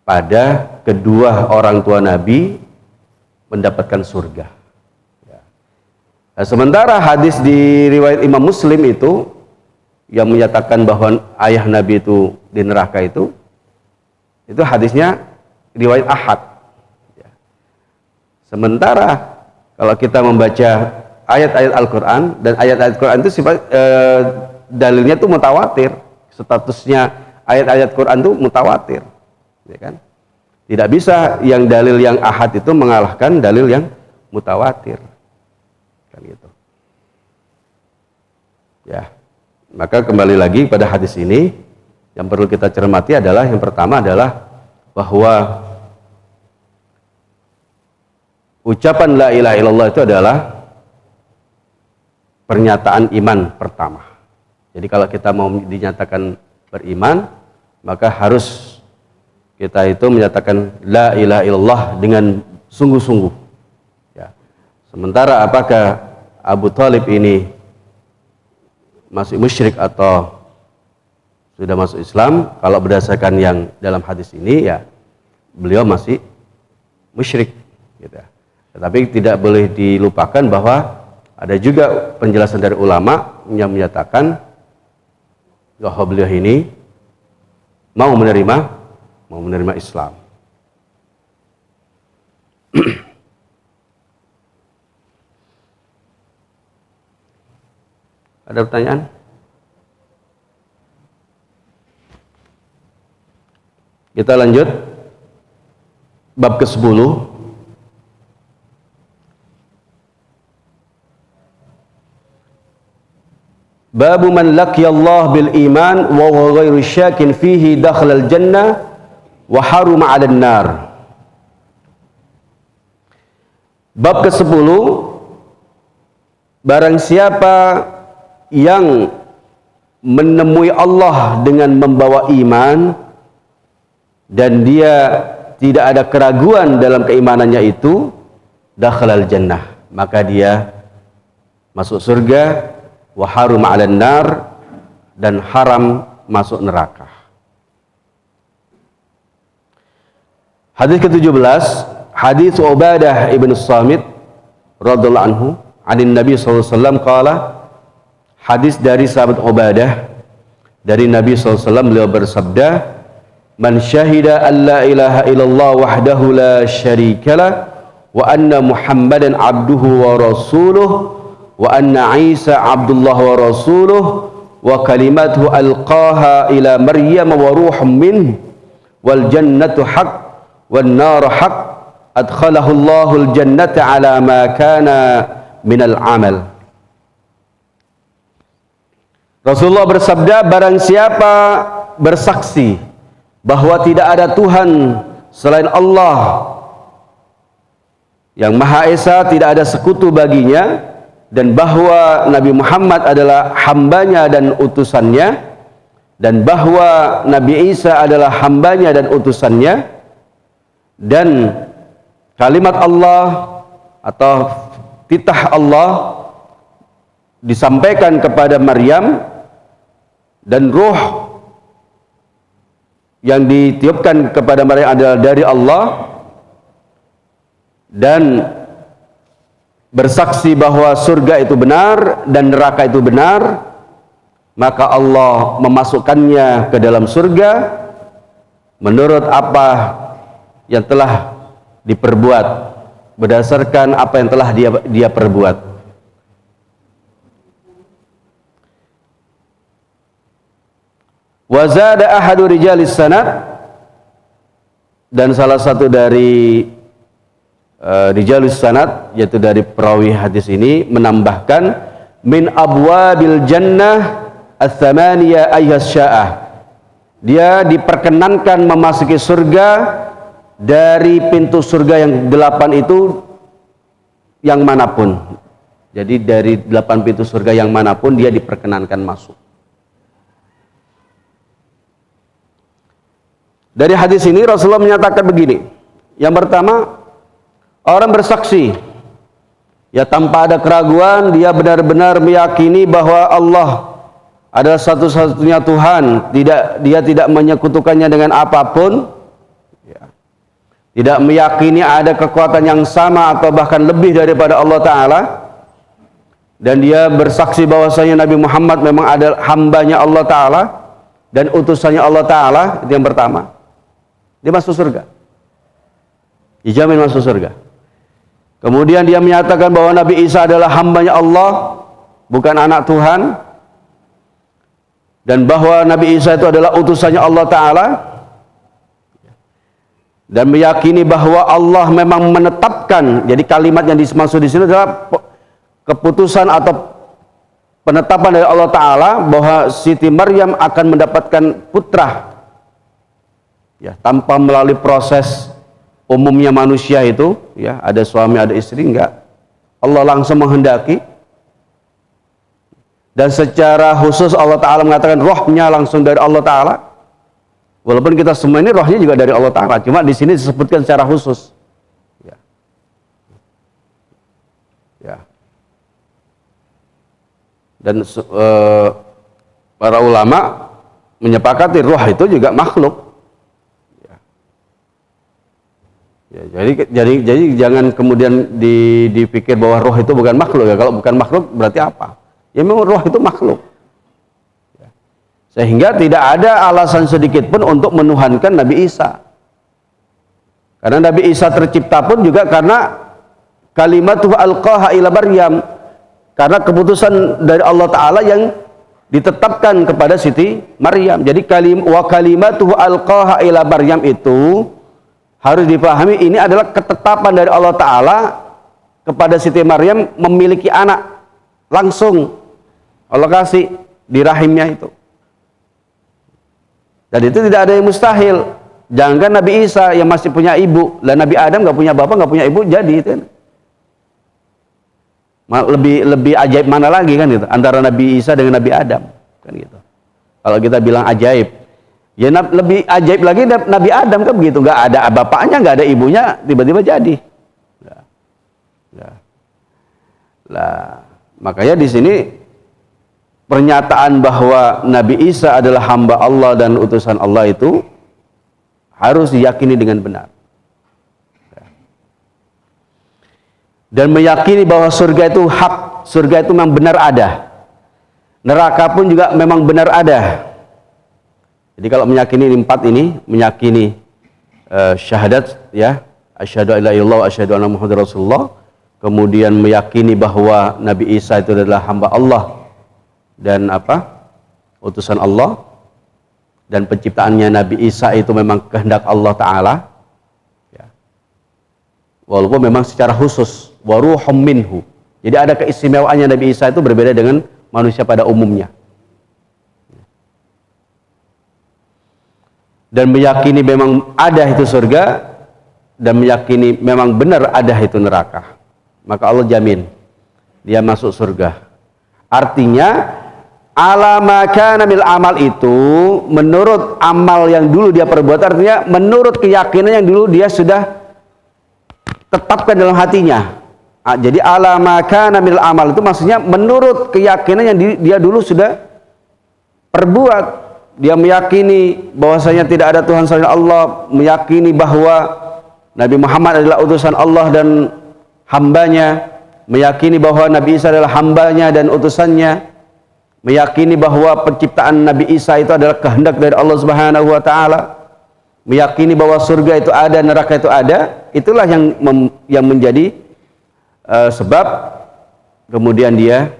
pada kedua orang tua Nabi mendapatkan surga. Ya. Nah, sementara hadis di riwayat Imam Muslim itu yang menyatakan bahwa ayah Nabi itu di neraka itu hadisnya riwayat ahad. Ya. Sementara kalau kita membaca ayat-ayat Al-Quran, dan ayat-ayat Quran itu dalilnya itu mutawatir, statusnya ayat-ayat Quran itu mutawatir. Ya kan? Tidak bisa yang dalil yang ahad itu mengalahkan dalil yang mutawatir, kan gitu. Ya, maka kembali lagi pada hadis ini, yang perlu kita cermati adalah yang pertama adalah bahwa ucapan la ilaha illallah itu adalah pernyataan iman pertama. Jadi kalau kita mau dinyatakan beriman, maka harus kita itu menyatakan la ilaha illallah dengan sungguh-sungguh. Ya. Sementara apakah Abu Thalib ini masih musyrik atau sudah masuk Islam? Kalau berdasarkan yang dalam hadis ini, ya beliau masih musyrik. Gitu. Tetapi tidak boleh dilupakan bahwa ada juga penjelasan dari ulama yang menyatakan bahwa beliau ini mau menerima Islam. Ada pertanyaan? Kita lanjut bab ke-10. Babu man laqiyallah bil iman wa huwa ghairu syakin fihi dakhala al jannah wa haruma 'alan nar. Bab ke-10, barang siapa yang menemui Allah dengan membawa iman dan dia tidak ada keraguan dalam keimanannya itu, dakhalal jannah, maka dia masuk surga, wa haruma 'alan nar, dan haram masuk neraka. Hadis ke-17, hadis Ubadah ibn Samit radhiyallahu anhu, anin Nabi sallallahu alaihi wasallam qala, hadis dari sahabat Ubadah dari Nabi sallallahu alaihi wasallam, beliau bersabda, man syahida an la ilaha illallah wahdahu la syarikalah wa anna Muhammadan abduhu wa rasuluh wa anna Isa abdullah wa rasuluh wa kalimatuhu alqaha ila Maryam wa ruhum min wal jannatu haqq wan nar haqq adkhalahu Allahul jannata ala ma kana minal amal. Rasulullah bersabda, barang siapa bersaksi bahwa tidak ada Tuhan selain Allah yang Maha Esa, tidak ada sekutu baginya, dan bahwa Nabi Muhammad adalah hambanya dan utusannya, dan bahwa Nabi Isa adalah hambanya dan utusannya, dan kalimat Allah atau titah Allah disampaikan kepada Maryam, dan ruh yang ditiupkan kepada Maryam adalah dari Allah, dan bersaksi bahwa surga itu benar dan neraka itu benar, maka Allah memasukkannya ke dalam surga menurut apa yang telah diperbuat, berdasarkan apa yang telah dia perbuat. Wa zada ahadu rijalis sanad, dan salah satu dari rijalus sanad, yaitu dari perawi hadis ini, menambahkan min abwabil jannah ats-tsamaniyah ayyasyaah, dia diperkenankan memasuki surga dari pintu surga yang 8 itu yang manapun. Jadi dari 8 pintu surga yang manapun dia diperkenankan masuk. Dari hadis ini Rasulullah menyatakan begini. Yang pertama, orang bersaksi ya tanpa ada keraguan, dia benar-benar meyakini bahwa Allah adalah satu-satunya Tuhan, dia tidak menyekutukannya dengan apapun, ya. Tidak meyakini ada kekuatan yang sama atau bahkan lebih daripada Allah Ta'ala, dan dia bersaksi bahwasanya Nabi Muhammad memang adalah hambanya Allah Ta'ala dan utusannya Allah Ta'ala. Itu yang pertama, dia masuk surga, dijamin masuk surga. Kemudian dia menyatakan bahwa Nabi Isa adalah hambanya Allah, bukan anak Tuhan, dan bahwa Nabi Isa itu adalah utusannya Allah Ta'ala, dan meyakini bahwa Allah memang menetapkan. Jadi kalimat yang dimaksud di sini adalah keputusan atau penetapan dari Allah Ta'ala bahwa Siti Maryam akan mendapatkan putra, ya, tanpa melalui proses umumnya manusia itu, ya, ada suami ada istri, enggak. Allah langsung menghendaki, dan secara khusus Allah Ta'ala mengatakan rohnya langsung dari Allah Ta'ala. Walaupun kita semua ini rohnya juga dari Allah Ta'ala, cuma di sini disebutkan secara khusus, ya. Ya. Dan para ulama menyepakati roh itu juga makhluk. Ya, jadi jangan kemudian dipikir bahwa roh itu bukan makhluk, ya. Kalau bukan makhluk berarti apa? Ya memang roh itu makhluk. Ya. Sehingga tidak ada alasan sedikit pun untuk menuhankan Nabi Isa. Karena Nabi Isa tercipta pun juga karena kalimatuhu alqaha ila Maryam, karena keputusan dari Allah Ta'ala yang ditetapkan kepada Siti Maryam. Jadi kalimatuhu alqaha ila Maryam itu harus dipahami, ini adalah ketetapan dari Allah Ta'ala kepada Siti Maryam memiliki anak. Langsung Allah kasih di rahimnya itu. Dan itu tidak ada yang mustahil. Jangankan Nabi Isa yang masih punya ibu, lah Nabi Adam gak punya bapak, gak punya ibu, jadi itu. Lebih ajaib mana lagi kan gitu, antara Nabi Isa dengan Nabi Adam kan gitu. Kalau kita bilang ajaib, ya lebih ajaib lagi Nabi Adam kan begitu, nggak ada bapaknya, nggak ada ibunya, tiba-tiba jadi. Lah, makanya di sini pernyataan bahwa Nabi Isa adalah hamba Allah dan utusan Allah itu harus diyakini dengan benar. Dan meyakini bahwa surga itu hak, surga itu memang benar ada. Neraka pun juga memang benar ada. Jadi kalau meyakini empat ini, meyakini syahadat, ya, asyhadu alla ilaha illallah, asyhadu anna muhammadar rasulullah, kemudian meyakini bahwa Nabi Isa itu adalah hamba Allah dan utusan Allah, dan penciptaannya Nabi Isa itu memang kehendak Allah Ta'ala, ya. Walaupun memang secara khusus wa ruhum minhu, jadi ada keistimewaannya Nabi Isa itu berbeda dengan manusia pada umumnya. Dan meyakini memang ada itu surga, dan meyakini memang benar ada itu neraka, maka Allah jamin dia masuk surga. Artinya ala maka namil amal itu menurut amal yang dulu dia perbuat, artinya menurut keyakinan yang dulu dia sudah tetapkan dalam hatinya. Jadi ala maka namil amal itu maksudnya menurut keyakinan yang dia dulu sudah perbuat. Dia meyakini bahwasanya tidak ada Tuhan selain Allah, meyakini bahwa Nabi Muhammad adalah utusan Allah dan hambanya, meyakini bahwa Nabi Isa adalah hambanya dan utusannya, meyakini bahwa penciptaan Nabi Isa itu adalah kehendak dari Allah Subhanahu wa Ta'ala, meyakini bahwa surga itu ada, neraka itu ada. Itulah yang menjadi sebab kemudian dia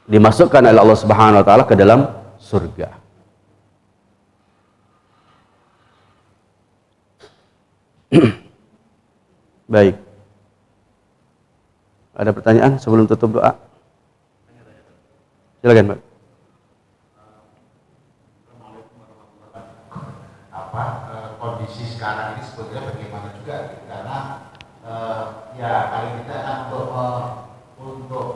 dimasukkan oleh Allah Subhanahu wa Ta'ala ke dalam surga. Baik. Ada pertanyaan sebelum tutup doa? Silakan, Pak. Kondisi sekarang ini sebetulnya bagaimana juga, karena ya kali kita kan untuk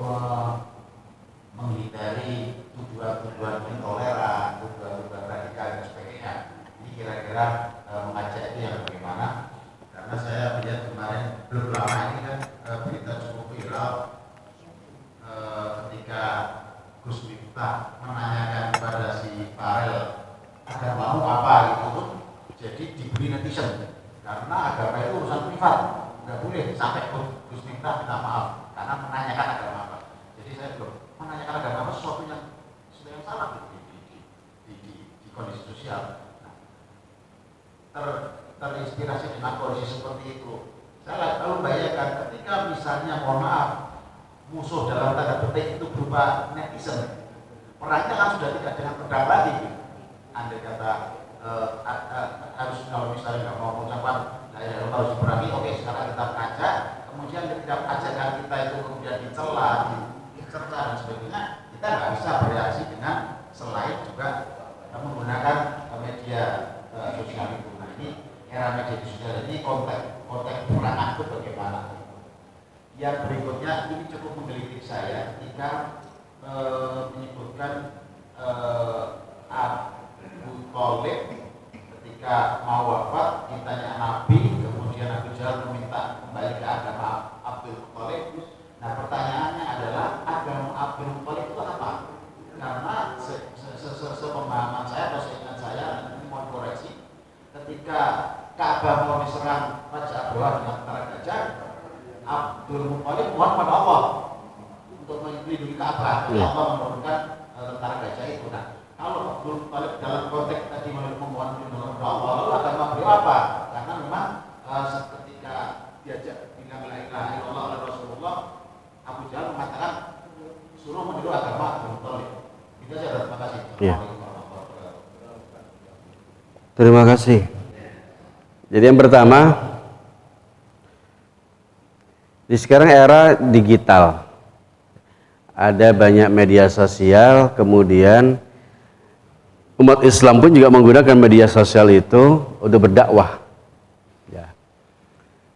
menghindari tujuan-tujuan intoleran, tujuan-tujuan radikal dan sebagainya. Ini kira-kira mengajak itu yang bagaimana? Karena saya melihat kemarin belum lama ini kan berita cukup viral ketika Gus Miftah menanyakan boleh sampai Gus Miftah minta maaf karena menanyakan agama apa. Jadi saya belum menanyakan agama apa sesuatu yang salah di kondisi sosial. Terinspirasi dengan kondisi seperti itu. Saya lalu bayangkan ketika misalnya mohon maaf musuh dalam tanda petik itu berupa netizen, perangnya kan sudah tidak dengan pedang lagi. Andai kata harus kalau misalnya nggak mau mengucapkan harus diperangi, oke sekarang kita kaca, kemudian ketika ajakan kita itu kemudian dicela, dicerca dan sebagainya, kita nggak bisa bereaksi dengan selain juga menggunakan media sosial itu. Nah ini era media sosial ini konteks perangan itu bagaimana? Yang berikutnya ini cukup menggelitik saya ketika menyebutkan Abu Thalib ketika mau wafat ditanya Nabi, kemudian Abu Jahal meminta kembali ke agama Abdul Muthalib. Nah pertanyaannya adalah agama Abdul Muthalib itu apa? Karena sepemahaman saya atau seingat saya, ini mohon koreksi, ketika Ka'bah mau diserang Raja Abdullah dengan tentara gajah, Abdul Muthalib mohon pada Allah untuk melindungi Ka'bah. Allah menurunkan tentara gajah itu. Nah, kalau Abdul Muthalib dalam konteks tadi memohon perlindungan kepada Allah, lalu agama beliau apa? Karena memang ketika diajak bilang la ilaha illallah oleh Rasulullah, Abu Jahal mengatakan suruh meniru agama Abdul Muthalib. Itu saja, terima kasih. Ya. Terima kasih. Jadi yang pertama, di sekarang era digital, ada banyak media sosial, kemudian umat Islam pun juga menggunakan media sosial itu untuk berdakwah. Ya.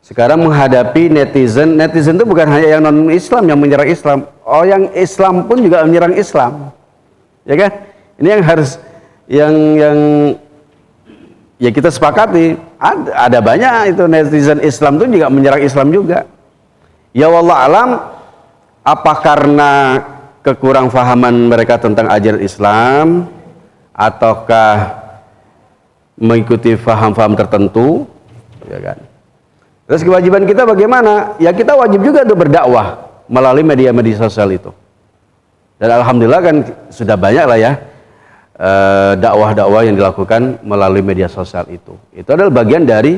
Sekarang menghadapi netizen itu bukan hanya yang non Islam yang menyerang Islam, yang Islam pun juga menyerang Islam, ya kan? Ini yang harus yang ya kita sepakati. Ada banyak itu netizen Islam itu juga menyerang Islam juga. Ya wallah alam, apa karena kekurang fahaman mereka tentang ajaran Islam, ataukah mengikuti faham-faham tertentu, ya kan? Terus kewajiban kita bagaimana? Ya kita wajib juga untuk berdakwah melalui media-media sosial itu. Dan alhamdulillah kan sudah banyak lah ya dakwah-dakwah yang dilakukan melalui media sosial itu. Itu adalah bagian dari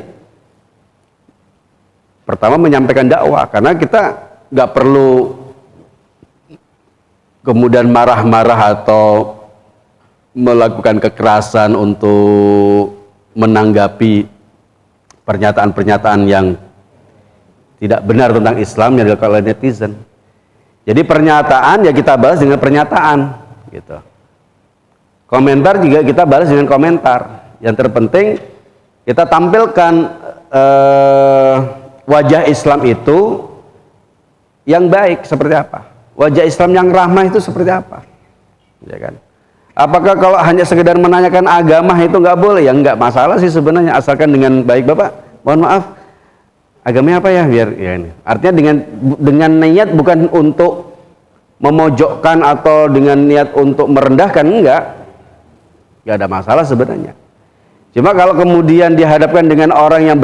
pertama menyampaikan dakwah, karena kita nggak perlu kemudian marah-marah atau melakukan kekerasan untuk menanggapi pernyataan-pernyataan yang tidak benar tentang Islam yang dilakukan oleh netizen. Jadi pernyataan ya kita balas dengan pernyataan, gitu. Komentar juga kita balas dengan komentar. Yang terpenting kita tampilkan wajah Islam itu yang baik seperti apa, wajah Islam yang ramah itu seperti apa, ya kan? Apakah kalau hanya sekedar menanyakan agama itu nggak boleh? Ya nggak masalah sih sebenarnya, asalkan dengan baik. Bapak, mohon maaf, agamanya apa ya? Biar ya ini. Artinya dengan niat bukan untuk memojokkan atau dengan niat untuk merendahkan, nggak ada masalah sebenarnya. Cuma kalau kemudian dihadapkan dengan orang yang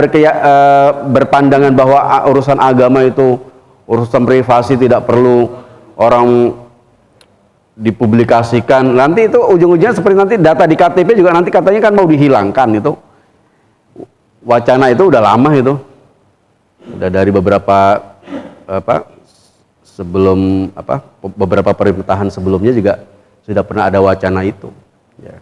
berpandangan bahwa urusan agama itu urusan privasi, tidak perlu orang dipublikasikan, nanti itu ujung-ujungnya seperti nanti data di KTP juga nanti katanya kan mau dihilangkan. Itu wacana itu udah lama, itu udah dari beberapa beberapa pemerintahan sebelumnya juga sudah pernah ada wacana itu, ya.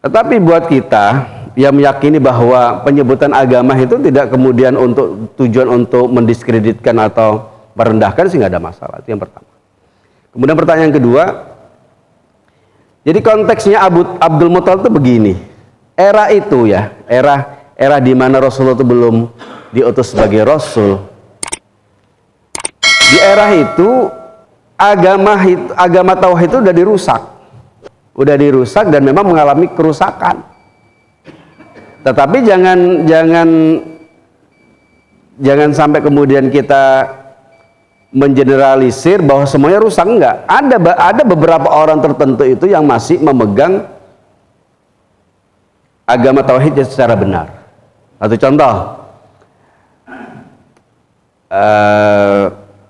Tetapi buat kita yang meyakini bahwa penyebutan agama itu tidak kemudian untuk tujuan untuk mendiskreditkan atau merendahkan sih nggak ada masalah. Itu yang pertama. Kemudian pertanyaan kedua, jadi konteksnya Abdul Muthalib itu begini. Era itu ya, era di mana Rasulullah itu belum diutus sebagai Rasul. Di era itu agama tauhid itu udah dirusak dan memang mengalami kerusakan. Tetapi jangan sampai kemudian kita mengeneralisir bahwa semuanya rusak. Enggak. Ada beberapa orang tertentu itu yang masih memegang agama tauhid secara benar. Satu contoh,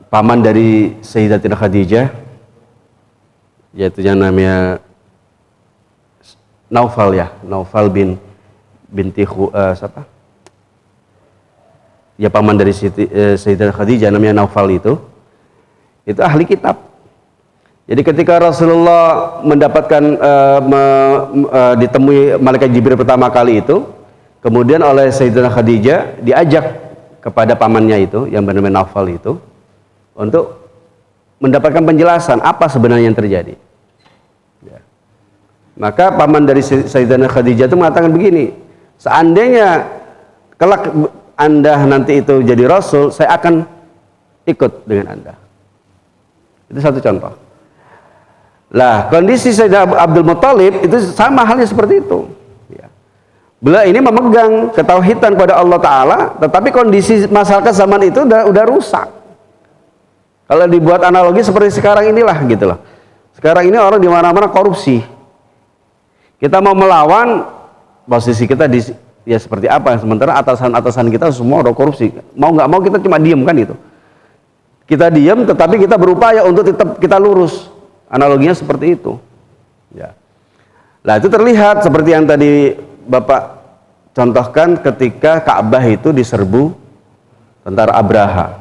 paman dari Sayyidatina Khadijah, yaitu yang namanya Naufal ya, Naufal binti siapa? Ya paman dari Sayyidatina Khadijah namanya Naufal itu ahli kitab. Jadi ketika Rasulullah mendapatkan ditemui malaikat Jibril pertama kali itu, kemudian oleh Sayyidatina Khadijah diajak kepada pamannya itu yang bernama Naufal itu untuk mendapatkan penjelasan apa sebenarnya yang terjadi. Ya. Maka paman dari Sayyidatina Khadijah itu mengatakan begini, seandainya kelak Anda nanti itu jadi Rasul, saya akan ikut dengan Anda. Itu satu contoh. Lah, kondisi Sayyidina Abdul Muthalib itu sama halnya seperti itu. Ya. Beliau ini memegang ketauhidan kepada Allah Ta'ala, tetapi kondisi masyarakat zaman itu udah rusak. Kalau dibuat analogi seperti sekarang inilah gitu loh. Sekarang ini orang di mana-mana korupsi. Kita mau melawan, posisi kita ya seperti apa? Sementara atasan-atasan kita semua udah korupsi. Mau nggak mau kita cuma diem kan itu. Kita diem, tetapi kita berupaya untuk tetap kita lurus. Analoginya seperti itu. Ya. Nah itu terlihat seperti yang tadi Bapak contohkan ketika Ka'bah itu diserbu tentara Abraha.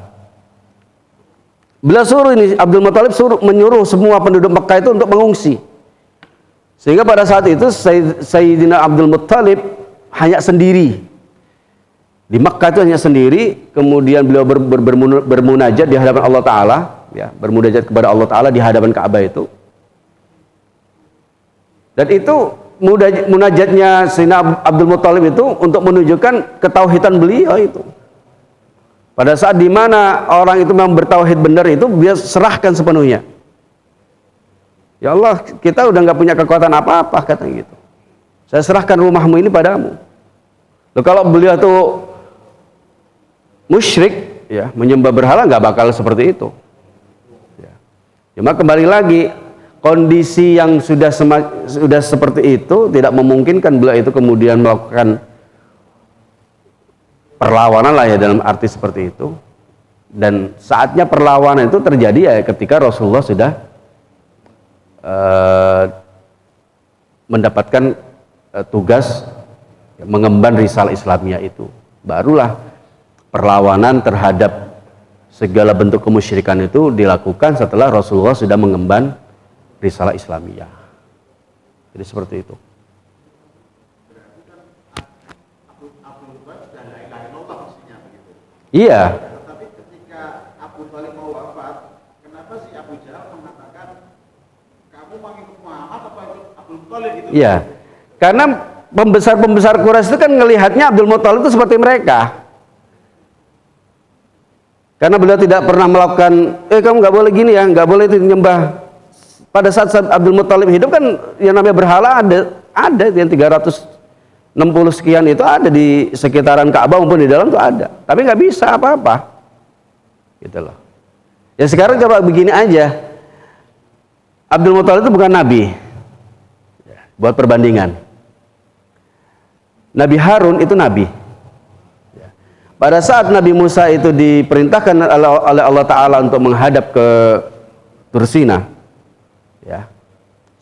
Beliau suruh ini, Abdul Muthalib menyuruh semua penduduk Mekah itu untuk mengungsi. Sehingga pada saat itu Sayyidina Abdul Muthalib hanya sendiri. Di Mekah itu hanya sendiri, kemudian beliau bermunajat di hadapan Allah Ta'ala, ya, bermunajat kepada Allah Ta'ala di hadapan Ka'bah itu. Dan itu munajatnya Sayyidina Abdul Muthalib itu untuk menunjukkan ketauhidan beliau itu. Pada saat dimana orang itu memang bertauhid benar itu, dia serahkan sepenuhnya. Ya Allah, kita udah nggak punya kekuatan apa-apa, katanya gitu. Saya serahkan rumahmu ini padamu. Loh, kalau beliau tuh musyrik, ya, menyembah berhala, nggak bakal seperti itu. Ya. Cuma kembali lagi, kondisi yang sudah seperti itu tidak memungkinkan beliau itu kemudian melakukan perlawanan lah ya, dalam arti seperti itu. Dan saatnya perlawanan itu terjadi ya ketika Rasulullah sudah mendapatkan tugas mengemban risalah Islamiyah itu. Barulah perlawanan terhadap segala bentuk kemusyrikan itu dilakukan setelah Rasulullah sudah mengemban risalah Islamiyah. Jadi seperti itu. Iya. Tapi ketika Abu Thalib mau wafat, kenapa si Abu Jahal mengatakan kamu mengikut Muhammad apa ikut Abdul Muthalib gitu? Iya. Karena pembesar-pembesar Quraisy itu kan ngelihatnya Abdul Muthalib itu seperti mereka. Karena beliau tidak pernah melakukan, kamu nggak boleh gini ya, nggak boleh itu nyembah. Pada saat Abdul Muthalib hidup kan yang namanya berhala ada yang 360 sekian itu ada di sekitaran Ka'bah maupun di dalam tuh ada. Tapi nggak bisa apa-apa. Gitu loh. Ya sekarang coba begini aja. Abdul Muthalib itu bukan nabi. Buat perbandingan. Nabi Harun itu nabi. Pada saat Nabi Musa itu diperintahkan oleh Allah Ta'ala untuk menghadap ke Tursina, ya,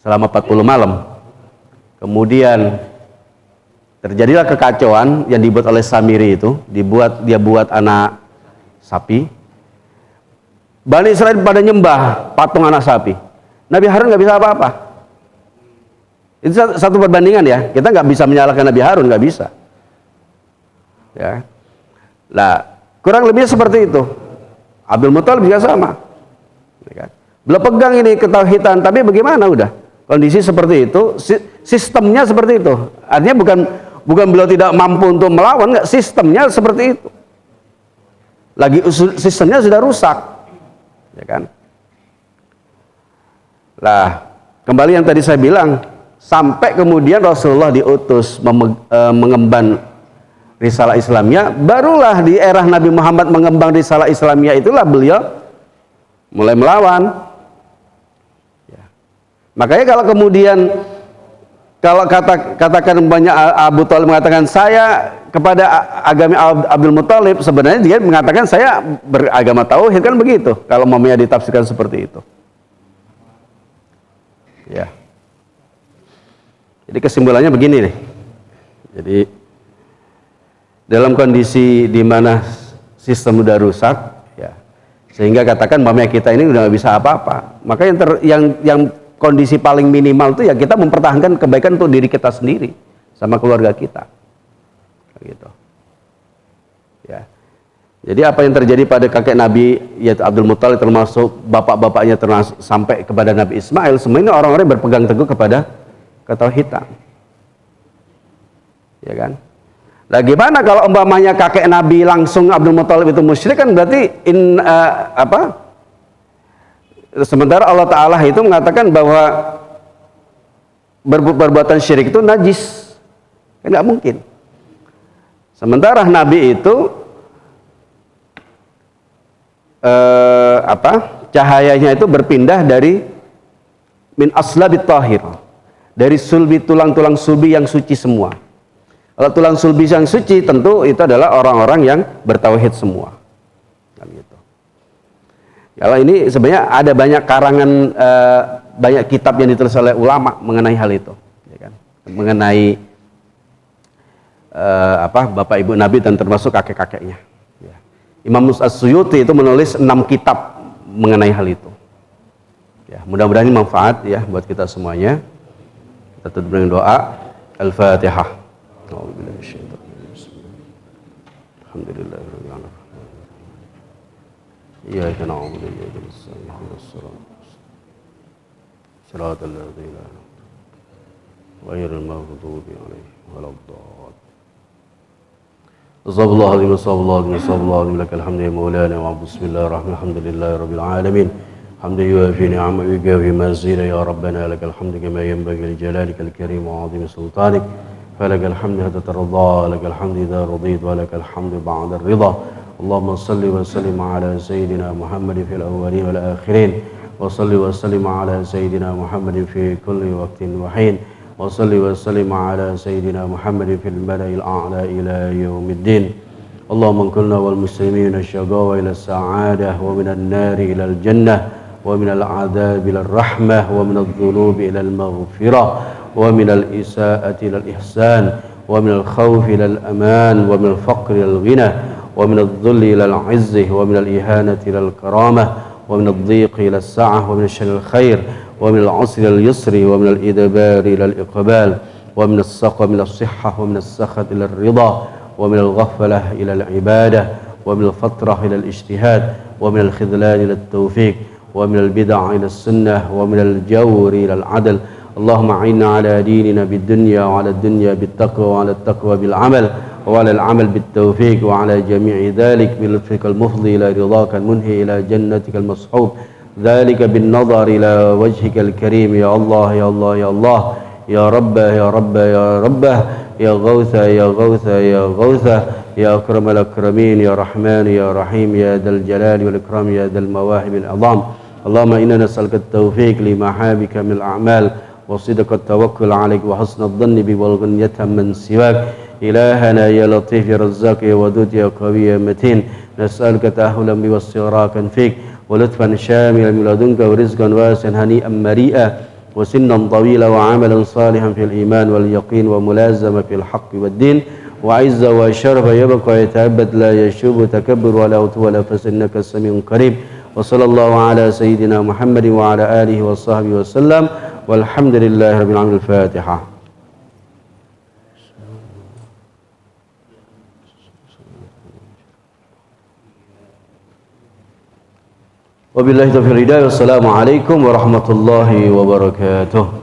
selama 40 malam, kemudian terjadilah kekacauan yang dibuat oleh Samiri itu, dia buat anak sapi. Bani Israel pada nyembah patung anak sapi. Nabi Harun nggak bisa apa-apa. Itu satu perbandingan ya. Kita nggak bisa menyalahkan Nabi Harun, nggak bisa. Ya. Nah, kurang lebih seperti itu. Abdul Muthalib juga sama. Beliau pegang ini ketauhidan, tapi bagaimana udah? Kondisi seperti itu, sistemnya seperti itu. Artinya bukan beliau tidak mampu untuk melawan, enggak, sistemnya seperti itu. Lagi sistemnya sudah rusak. Ya kan? Lah, kembali yang tadi saya bilang, sampai kemudian Rasulullah diutus mengemban risalah Islamiyah, barulah di era Nabi Muhammad mengembang risalah Islamiyah itulah beliau mulai melawan. Ya. Makanya kalau katakan banyak Abu Thalib mengatakan saya kepada agama Abdul Muthalib, sebenarnya dia mengatakan saya beragama tauhid, kan begitu kalau mamanya ditafsirkan seperti itu. Ya. Jadi kesimpulannya begini nih. Jadi dalam kondisi di mana sistem udah rusak, ya, sehingga katakan mamanya kita ini udah nggak bisa apa-apa. Maka yang kondisi paling minimal itu ya kita mempertahankan kebaikan untuk diri kita sendiri sama keluarga kita. Gitu. Ya. Jadi apa yang terjadi pada kakek Nabi yaitu Abdul Muthalib, termasuk bapak-bapaknya, termasuk sampai kepada Nabi Ismail, semua ini orang-orang yang berpegang teguh kepada ketauhidan. Ya kan? Nah, gimana kalau umpamanya kakek Nabi langsung Abdul Muthalib itu musyrik, kan berarti sementara Allah Ta'ala itu mengatakan bahwa perbuatan syirik itu najis, kan nggak mungkin. Sementara Nabi itu cahayanya itu berpindah dari min aslabit tahir, dari sulbi, tulang-tulang sulbi yang suci semua. Kalau tulang sulbi yang suci tentu itu adalah orang-orang yang bertauhid semua. Gitu. Kalau ini sebenarnya ada banyak karangan, banyak kitab yang ditulis oleh ulama mengenai hal itu, ya kan? Mengenai bapak ibu Nabi dan termasuk kakek-kakeknya. Ya. Imam As-Suyuti itu menulis 6 kitab mengenai hal itu. Ya, mudah-mudahan ini manfaat ya buat kita semuanya. Kita tutup dengan doa. Al-Fatihah. Alhamdulillahirabbil alamin. Iyyaka na'budu wa iyyaka nasta'in. Ihdinas siratal ladzina ghairil maghdubi 'alaihim waladdallin. Astagfirullahaladzim, astagfirullahaladzim, lakal hamdu ya maulana wa bismillahirrahmanirrahim, alhamdulillahi rabbil alamin, hamdu yuafi ni'ama wa yukafi mazida ya rabbana, lakal hamdu kama yanbaghi li jalalikal karim wa 'azimi sultanik, falakal hamdu hatta tarda, lakal hamdu idza radit wa lakal hamdu ba'da ar-ridha. Allahumma salli wa sallim ala sayyidina Muhammadin fil awwalin wal akhirin, wa salli wa sallim ala sayyidina Muhammadin fi kulli waqtin wa hin. وصلي وسلم على سيدنا محمد في الملأ الأعلى إلى يوم الدين. اللهم انقلنا والمسلمين الشقاوة إلى السعادة، ومن النار إلى الجنة، ومن العذاب إلى الرحمة، ومن الذنوب إلى المغفرة، ومن الإساءة إلى الإحسان، ومن الخوف إلى الأمان، ومن الفقر إلى الغنى، ومن الذل إلى العز، ومن الإهانة إلى الكرامة، ومن الضيق إلى السعة، ومن الشر الخير، ومن العسر إلى اليسر، ومن الإدبار إلى الإقبال، ومن السقم إلى الصحة، ومن السخط إلى الرضا، ومن الغفلة إلى العبادة، ومن الفترة إلى الاجتهاد، ومن الخذلان إلى التوفيق، ومن البدع إلى السنة، ومن الجور إلى العدل. اللهم أعنا على ديننا بالدنيا، وعلى الدنيا بالتقوى، وعلى التقوى بالعمل، وعلى العمل بالتوفيق، وعلى جميع ذلك بلطفك المفضي إلى رضاك المنهي إلى جنتك المصحوب، ذلك بالنظر إلى وجهك الكريم. يا الله يا الله يا الله، يا رب يا رب يا رب، يا غوث يا غوث يا غوث، يا أكرم الأكرمين، يا رحمن يا رحيم، يا ذا الجلال والإكرام، يا ذا المواهب العظام. اللهم إنا نسألك التوفيق لمحابك من الأعمال، وصدق التوكل عليك، وحسن الظن بك، والغنية من سواك. إلهنا يا لطيف يا رزاق يا ودود يا قوي يا متين، نسألك تأهلا بك واستغراقا فيك، ولطفا شاملا من لدنك، ورزقا واسعا هنيئا مريئا، وسنا طويلا، وعملا صالحا في الإيمان واليقين، وملازمة في الحق والدين، وعزة وشرف يبقى يتعبد لا يشوب تكبر ولا عتو ولا فسد، إنك السميع قريب. وصلى الله على سيدنا محمد وعلى آله وصحبه وسلم، والحمد لله رب العالمين. الفاتحة. Wabillahi taufiq hidayah. Wassalamualaikum warahmatullahi wabarakatuh.